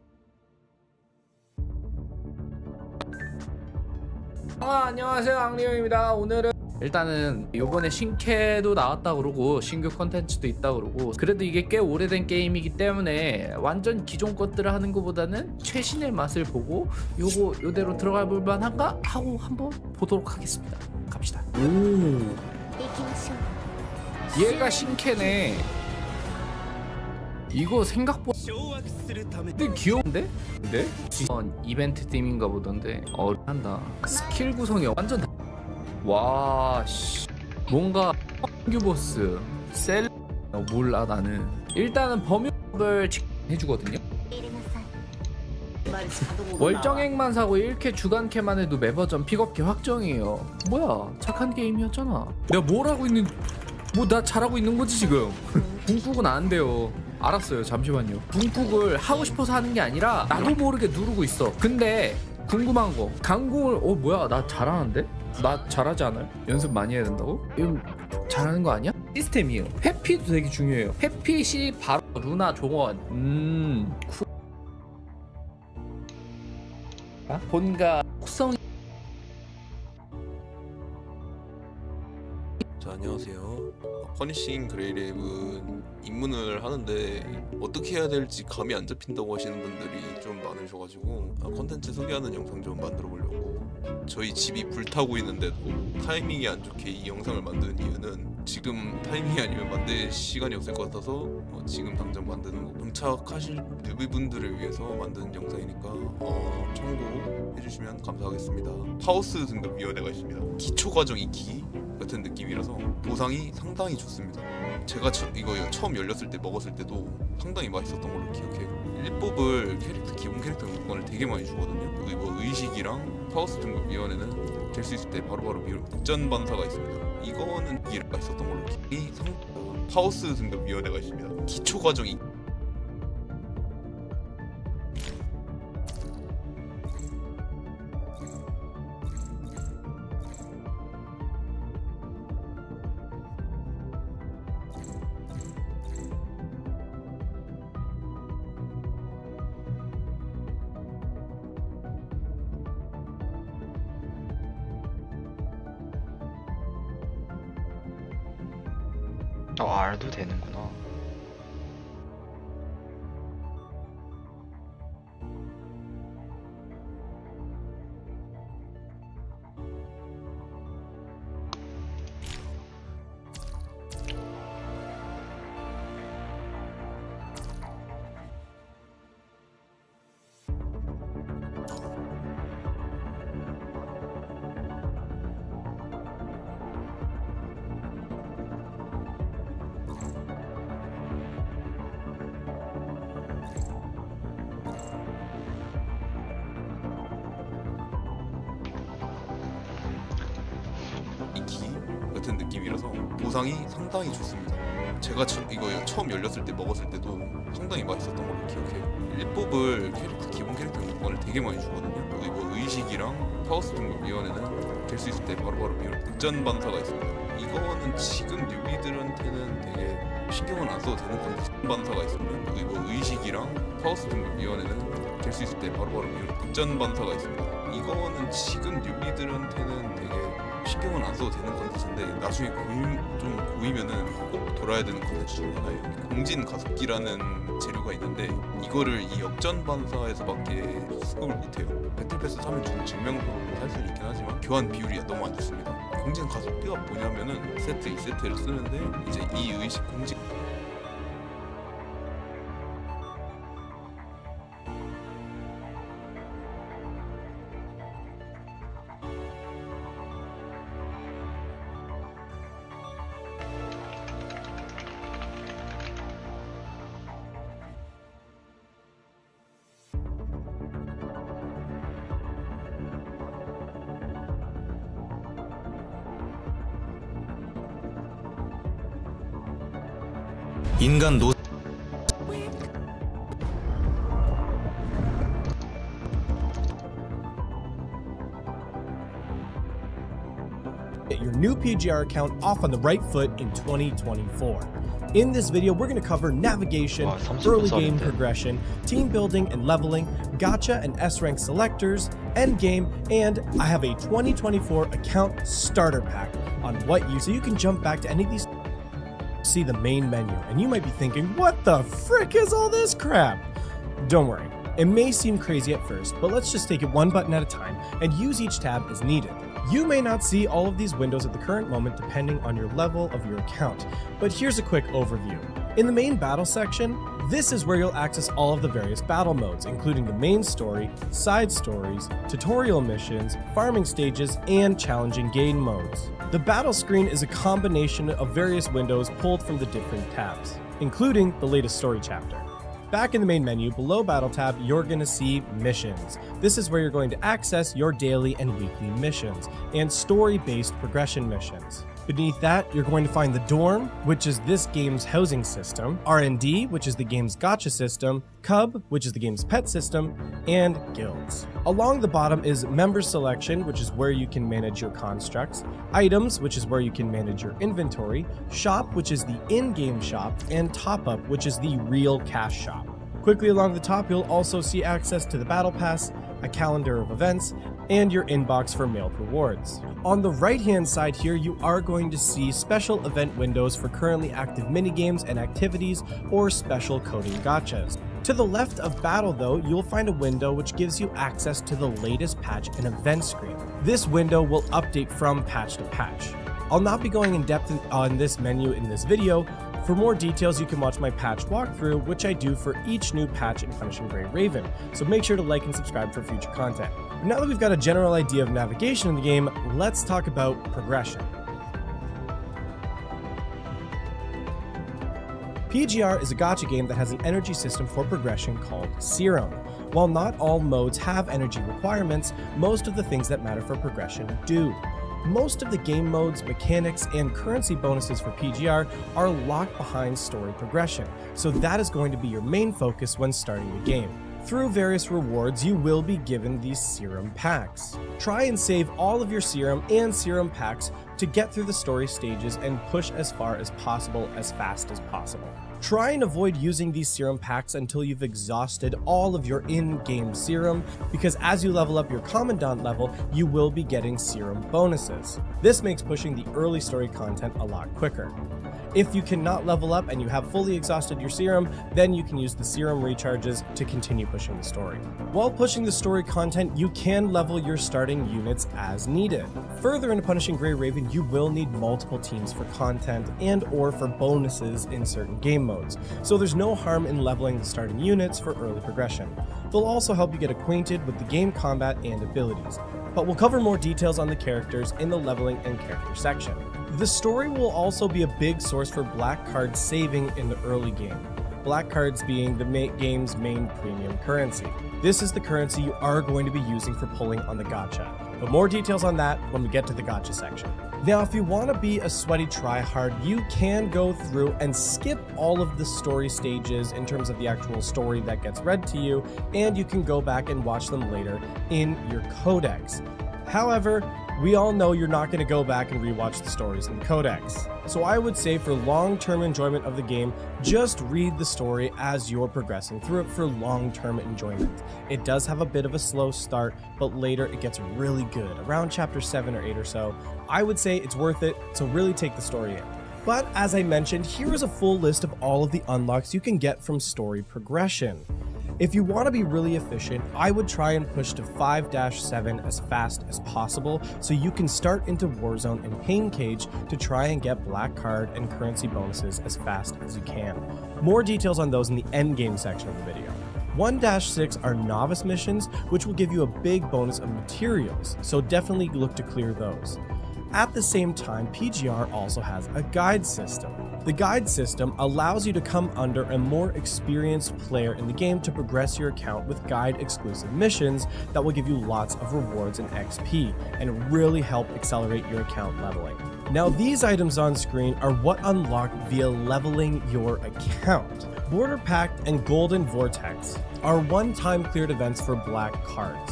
안녕하세요, 앙리용입니다. 오늘은 일단은 요번에 신캐도 나왔다 그러고 신규 컨텐츠도 있다 그러고 그래도 이게 꽤 오래된 게임이기 때문에 완전 기존 것들을 하는 것보다는 최신의 맛을 보고 요대로 들어가 볼 만한가 하고 한번 보도록 하겠습니다. 갑시다. 얘가 신캐네. 이거 생각보다 근데 귀여운데? 근데? 이벤트 팀인가 보던데 한다. 스킬 구성이 완전 와 씨. 뭔가 정규 보스 셀 몰라 나는. 일단은 범위업을 해주거든요. 월정액만 사고 1캐 주간캐만 해도 매버전 픽업캐 확정이에요. 뭐야 착한 게임이었잖아. 내가 뭘 하고 있는 뭐 나 잘하고 있는 거지 지금. 붕국은 안 돼요. 알았어요. 잠시만요. 붕국을 하고 싶어서 하는 게 아니라 나도 모르게 누르고 있어. 근데 궁금한 거 강공을 뭐야 나 잘하는데? 나 잘하지 않아요? 연습 많이 해야 된다고? 이건 잘하는 거 아니야? 시스템이에요. 회피도 되게 중요해요. 회핏이 바로 루나 종원. 본가 속성. 자, 안녕하세요. 퍼니싱 그레이레븐 입문을 하는데 어떻게 해야 될지 감이 안 잡힌다고 하시는 분들이 좀 많으셔가지고 컨텐츠 소개하는 영상 좀 만들어 보려고. 저희 집이 불타고 있는데도 타이밍이 안 좋게 이 영상을 만드는 이유는 지금 타이밍이 아니면 만들 시간이 없을 것 같아서 지금 당장 만드는 거 정착하실 뉴비분들을 위해서 만드는 영상이니까 참고해주시면 감사하겠습니다. 하우스 등급위원회가 있습니다. 기초과정 익히기 같은 느낌이라서 보상이 상당히 좋습니다. 제가 이거 처음 열렸을 때 먹었을 때도 상당히 맛있었던 걸로 기억해요. 1뽑을 캐릭터 기본 캐릭터 물건을 되게 많이 주거든요. 여기 뭐 의식이랑 하우스 등급위원회는 될 수 있을 때 바로바로 직전 반사가 있습니다. 이거는 이해가 있었던 걸로 하우스 등급위원회가 있습니다. 기초과정이 R도 되는구나. 같은 느낌이라서 보상이 상당히 좋습니다. 제가 이거 처음 열렸을 때 먹었을 때도 상당히 맛있었던 걸로 기억해요. 1뽑을 캐릭터 기본 캐릭터 물건을 되게 많이 주거든요. 여기 뭐 의식이랑 카오스 등급위원회는 될 수 있을 때 바로바로 미루는 극전 반사가 있습니다. 이거는 지금 뉴비들한테는 되게 신경은 안 써도 되는 건데 반사가 있습니다. 그리고 의식이랑 카오스 등급위원회는 될 수 있을 때 바로바로 미루는 극전 반사가 있습니다. 이거는 지금 뉴비들한테는 되게 신경은 안 써도 되는 컨텐츠인데 나중에 좀 고이면은 꼭 돌아야 되는 컨텐츠 중에 하나예요. 공진 가속기라는 재료가 있는데 이거를 이 역전 반사에서밖에 수급을 못해요. 배틀패스 사면 주는 증명서로 살 수는 있긴 하지만 교환 비율이 너무 안 좋습니다. 공진 가속기가 뭐냐면은 2세트를 쓰는데 이제 이 의식 공진 인간 노 Get your new PGR account off on the right foot in 2024. In this video, we're going to cover navigation, Wow, early game 30%. progression, team building and leveling, gacha and S-rank selectors, end game, and I have a 2024 account starter pack on what so you can jump back to any of these see the main menu, and you might be thinking, what the frick is all this crap? Don't worry, it may seem crazy at first, but let's just take it one button at a time and use each tab as needed. You may not see all of these windows at the current moment depending on your level of your account, but here's a quick overview. In the main battle section, this is where you'll access all of the various battle modes, including the main story, side stories, tutorial missions, farming stages, and challenging game modes. The battle screen is a combination of various windows pulled from the different tabs, including the latest story chapter. Back in the main menu, below Battle tab, you're going to see Missions. This is where you're going to access your daily and weekly missions, and story-based progression missions. Beneath that, you're going to find the Dorm, which is this game's housing system, R&D, which is the game's gacha system, Cub, which is the game's pet system, and Guilds. Along the bottom is Member Selection, which is where you can manage your constructs, Items, which is where you can manage your inventory, Shop, which is the in-game shop, and Top Up, which is the real cash shop. Quickly along the top, you'll also see access to the Battle Pass, a calendar of events, and your inbox for mailed rewards. On the right-hand side here, you are going to see special event windows for currently active minigames and activities or special coding gachas. To the left of Battle though, you'll find a window which gives you access to the latest patch and event screen. This window will update from patch to patch. I'll not be going in depth on this menu in this video. For more details, you can watch my patch walkthrough, which I do for each new patch in Punishing Grey Raven, so make sure to like and subscribe for future content. Now that we've got a general idea of navigation in the game, let's talk about progression. PGR is a gacha game that has an energy system for progression called Serum. While not all modes have energy requirements, most of the things that matter for progression do. Most of the game modes, mechanics, and currency bonuses for PGR are locked behind story progression, so that is going to be your main focus when starting the game. Through various rewards, you will be given these serum packs. Try and save all of your serum and serum packs to get through the story stages and push as far as possible as fast as possible. Try and avoid using these serum packs until you've exhausted all of your in-game serum, because as you level up your Commandant level, you will be getting serum bonuses. This makes pushing the early story content a lot quicker. If you cannot level up and you have fully exhausted your serum, then you can use the serum recharges to continue pushing the story. While pushing the story content, you can level your starting units as needed. Further into Punishing Grey Raven, you will need multiple teams for content and or for bonuses in certain game modes, so there's no harm in leveling the starting units for early progression. They'll also help you get acquainted with the game combat and abilities, but we'll cover more details on the characters in the leveling and character section. The story will also be a big source for black card saving in the early game, black cards being the game's main premium currency. This is the currency you are going to be using for pulling on the gacha, but more details on that when we get to the gacha section. Now, if you want to be a sweaty tryhard, you can go through and skip all of the story stages in terms of the actual story that gets read to you, and you can go back and watch them later in your codex. However, we all know you're not going to go back and rewatch the stories in the codex. So I would say for long-term enjoyment of the game, just read the story as you're progressing through it for long-term enjoyment. It does have a bit of a slow start, but later it gets really good. Around chapter 7 or 8 or so, I would say it's worth it, so really take the story in. But as I mentioned, here is a full list of all of the unlocks you can get from story progression. If you want to be really efficient, I would try and push to 5-7 as fast as possible so you can start into Warzone and Pain Cage to try and get black card and currency bonuses as fast as you can. More details on those in the endgame section of the video. 1-6 are novice missions, which will give you a big bonus of materials, so definitely look to clear those. At the same time, PGR also has a guide system. The guide system allows you to come under a more experienced player in the game to progress your account with guide exclusive missions that will give you lots of rewards and XP and really help accelerate your account leveling. Now, these items on screen are what unlock via leveling your account. Border Pact and Golden Vortex are one-time cleared events for black cards.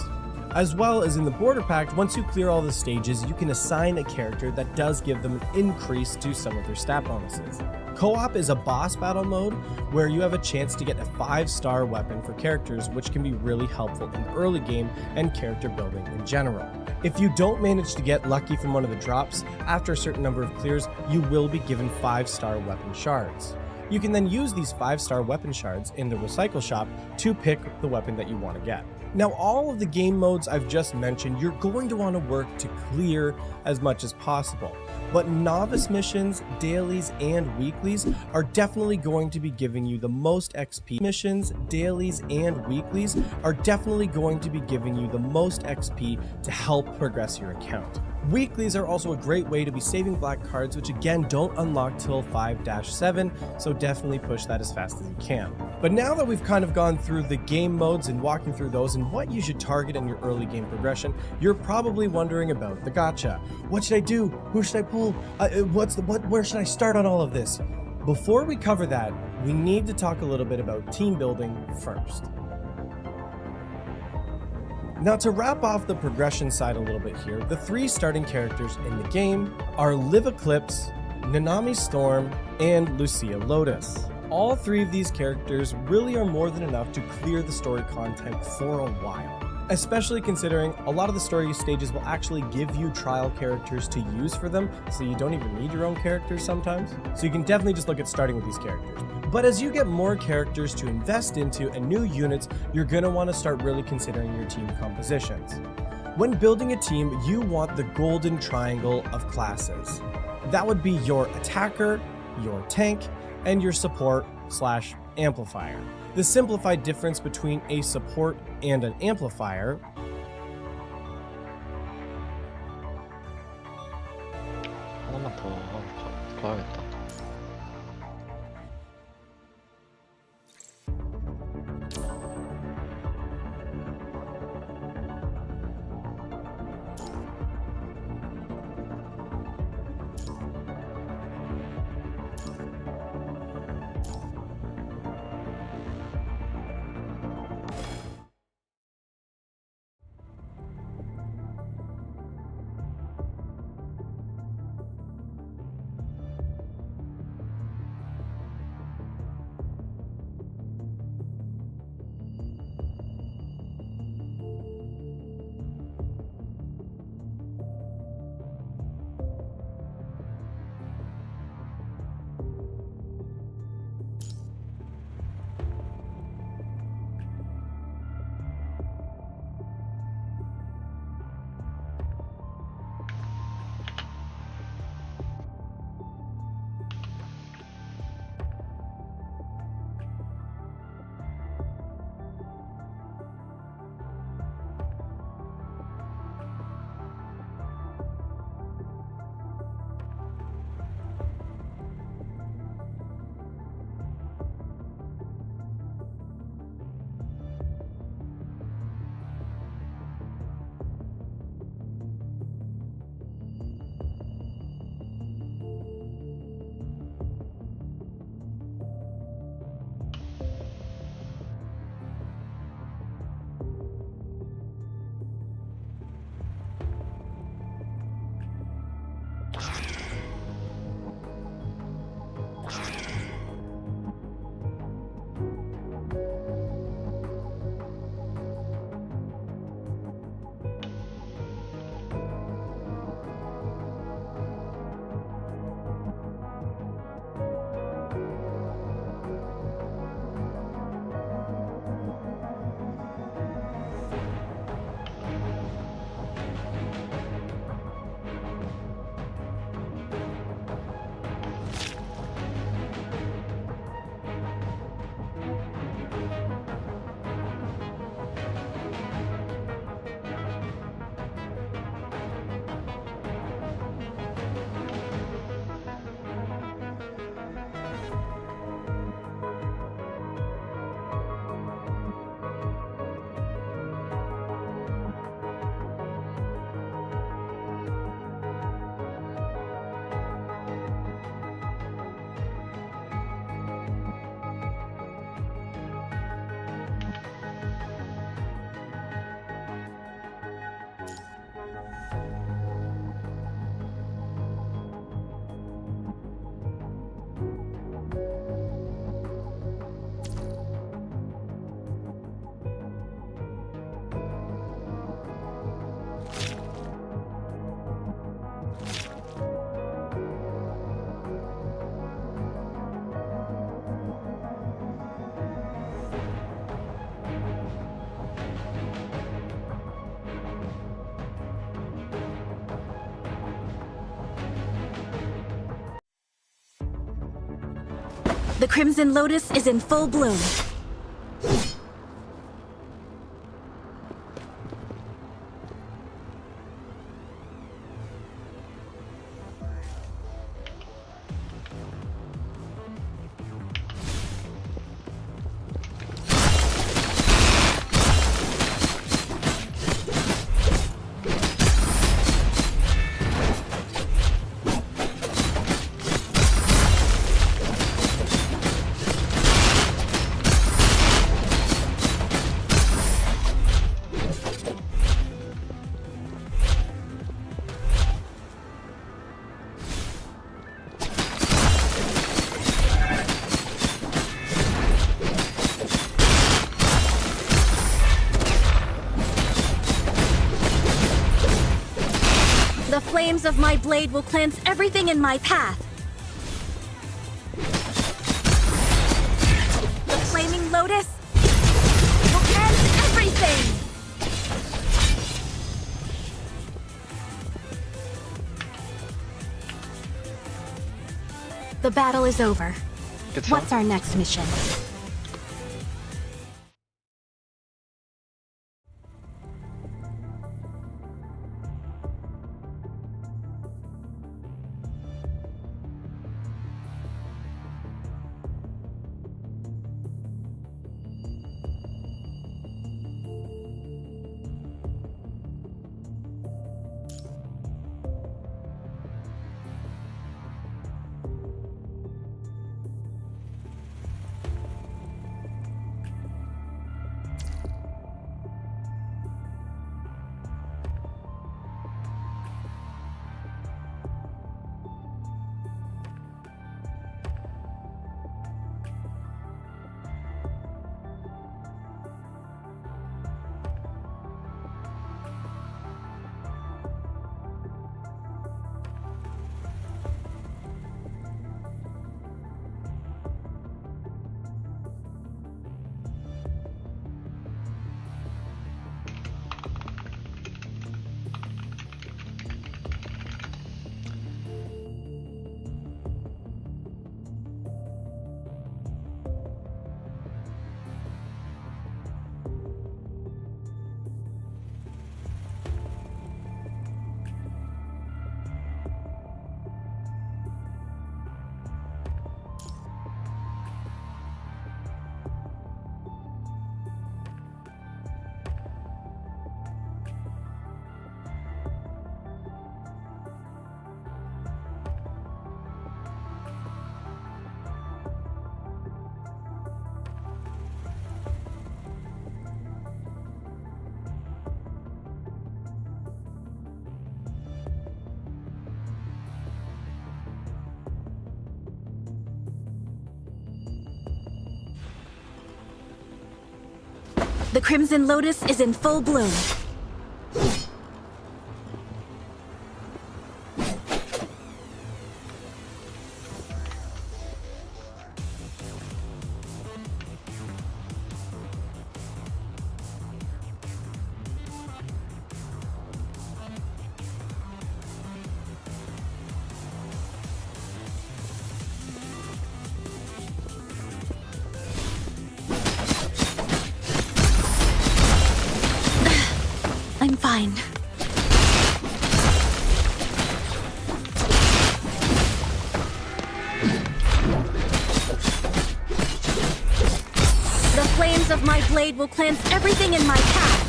As well as in the Border Pact, once you clear all the stages, you can assign a character that does give them an increase to some of their stat bonuses. Co-op is a boss battle mode where you have a chance to get a 5-star weapon for characters, which can be really helpful in the early game and character building in general. If you don't manage to get lucky from one of the drops, after a certain number of clears, you will be given 5-star weapon shards. You can then use these 5-star weapon shards in the recycle shop to pick the weapon that you want to get. Now, all of the game modes I've just mentioned, you're going to want to work to clear as much as possible. But novice missions, dailies, and weeklies are definitely going to be giving you the most XP. Missions, dailies, and weeklies are definitely going to be giving you the most XP to help progress your account. Weeklies are also a great way to be saving black cards, which again don't unlock till 5-7, so definitely push that as fast as you can. But now that we've kind of gone through the game modes and walking through those and what you should target in your early game progression, you're probably wondering about the gacha. What should I do? Who should I pull? Where should I start on all of this? Before we cover that, we need to talk a little bit about team building first. Now, to wrap off the progression side a little bit here, the 3 starting characters in the game are Liv Eclipse, Nanami Storm, and Lucia Lotus. All 3 of these characters really are more than enough to clear the story content for a while. Especially considering a lot of the story stages will actually give you trial characters to use for them, so you don't even need your own characters sometimes. So you can definitely just look at starting with these characters. But as you get more characters to invest into and new units, you're going to want to start really considering your team compositions. When building a team, you want the golden triangle of classes. That would be your attacker, your tank, and your support/amplifier. The simplified difference between a support and an amplifier 하나만 더 하고 가야겠다. The Crimson Lotus is in full bloom. The flames of my blade will cleanse everything in my path. The flaming lotus will end everything! The battle is over. 그쵸? What's our next mission? The Crimson Lotus is in full bloom. I'm fine. The flames of my blade will cleanse everything in my path.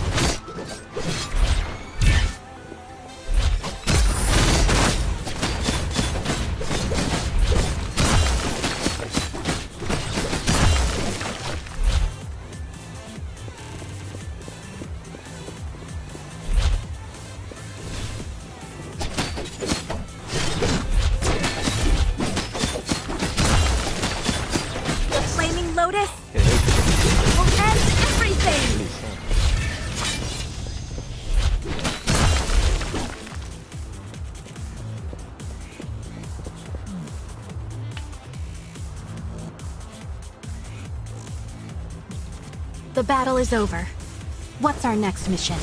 Lotus will end everything! The battle is over. What's our next mission?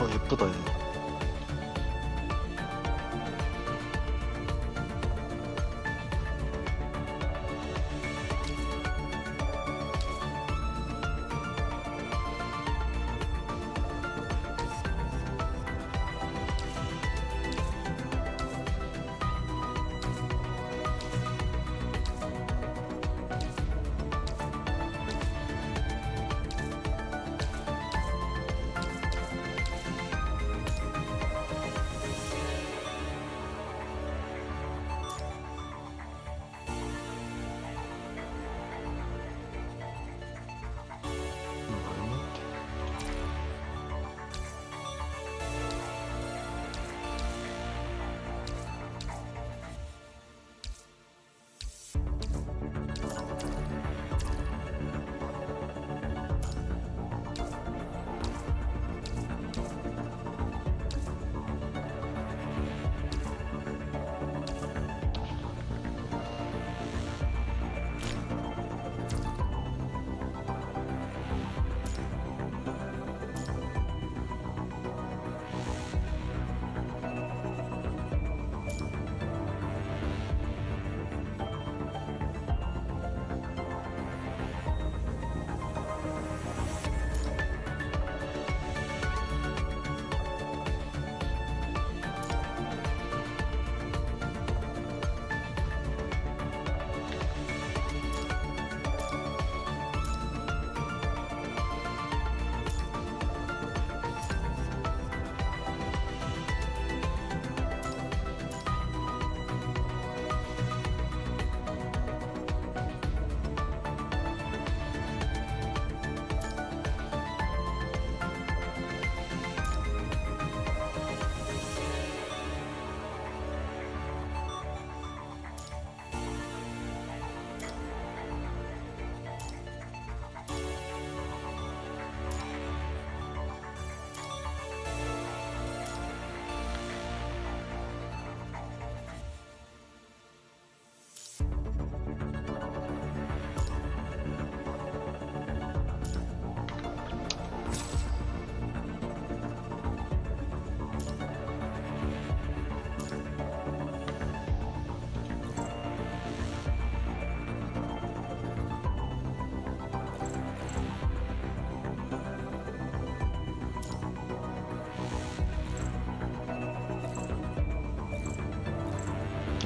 예쁘다 얘.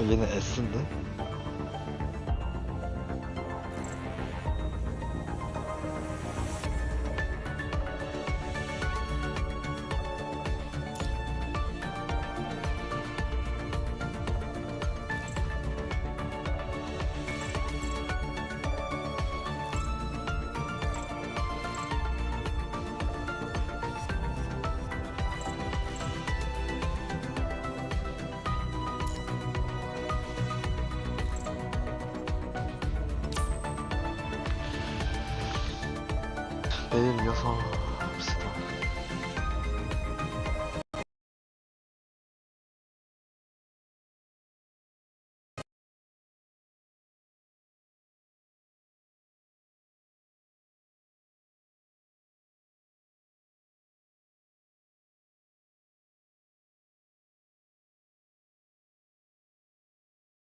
얘는 S인데? 내일 이어서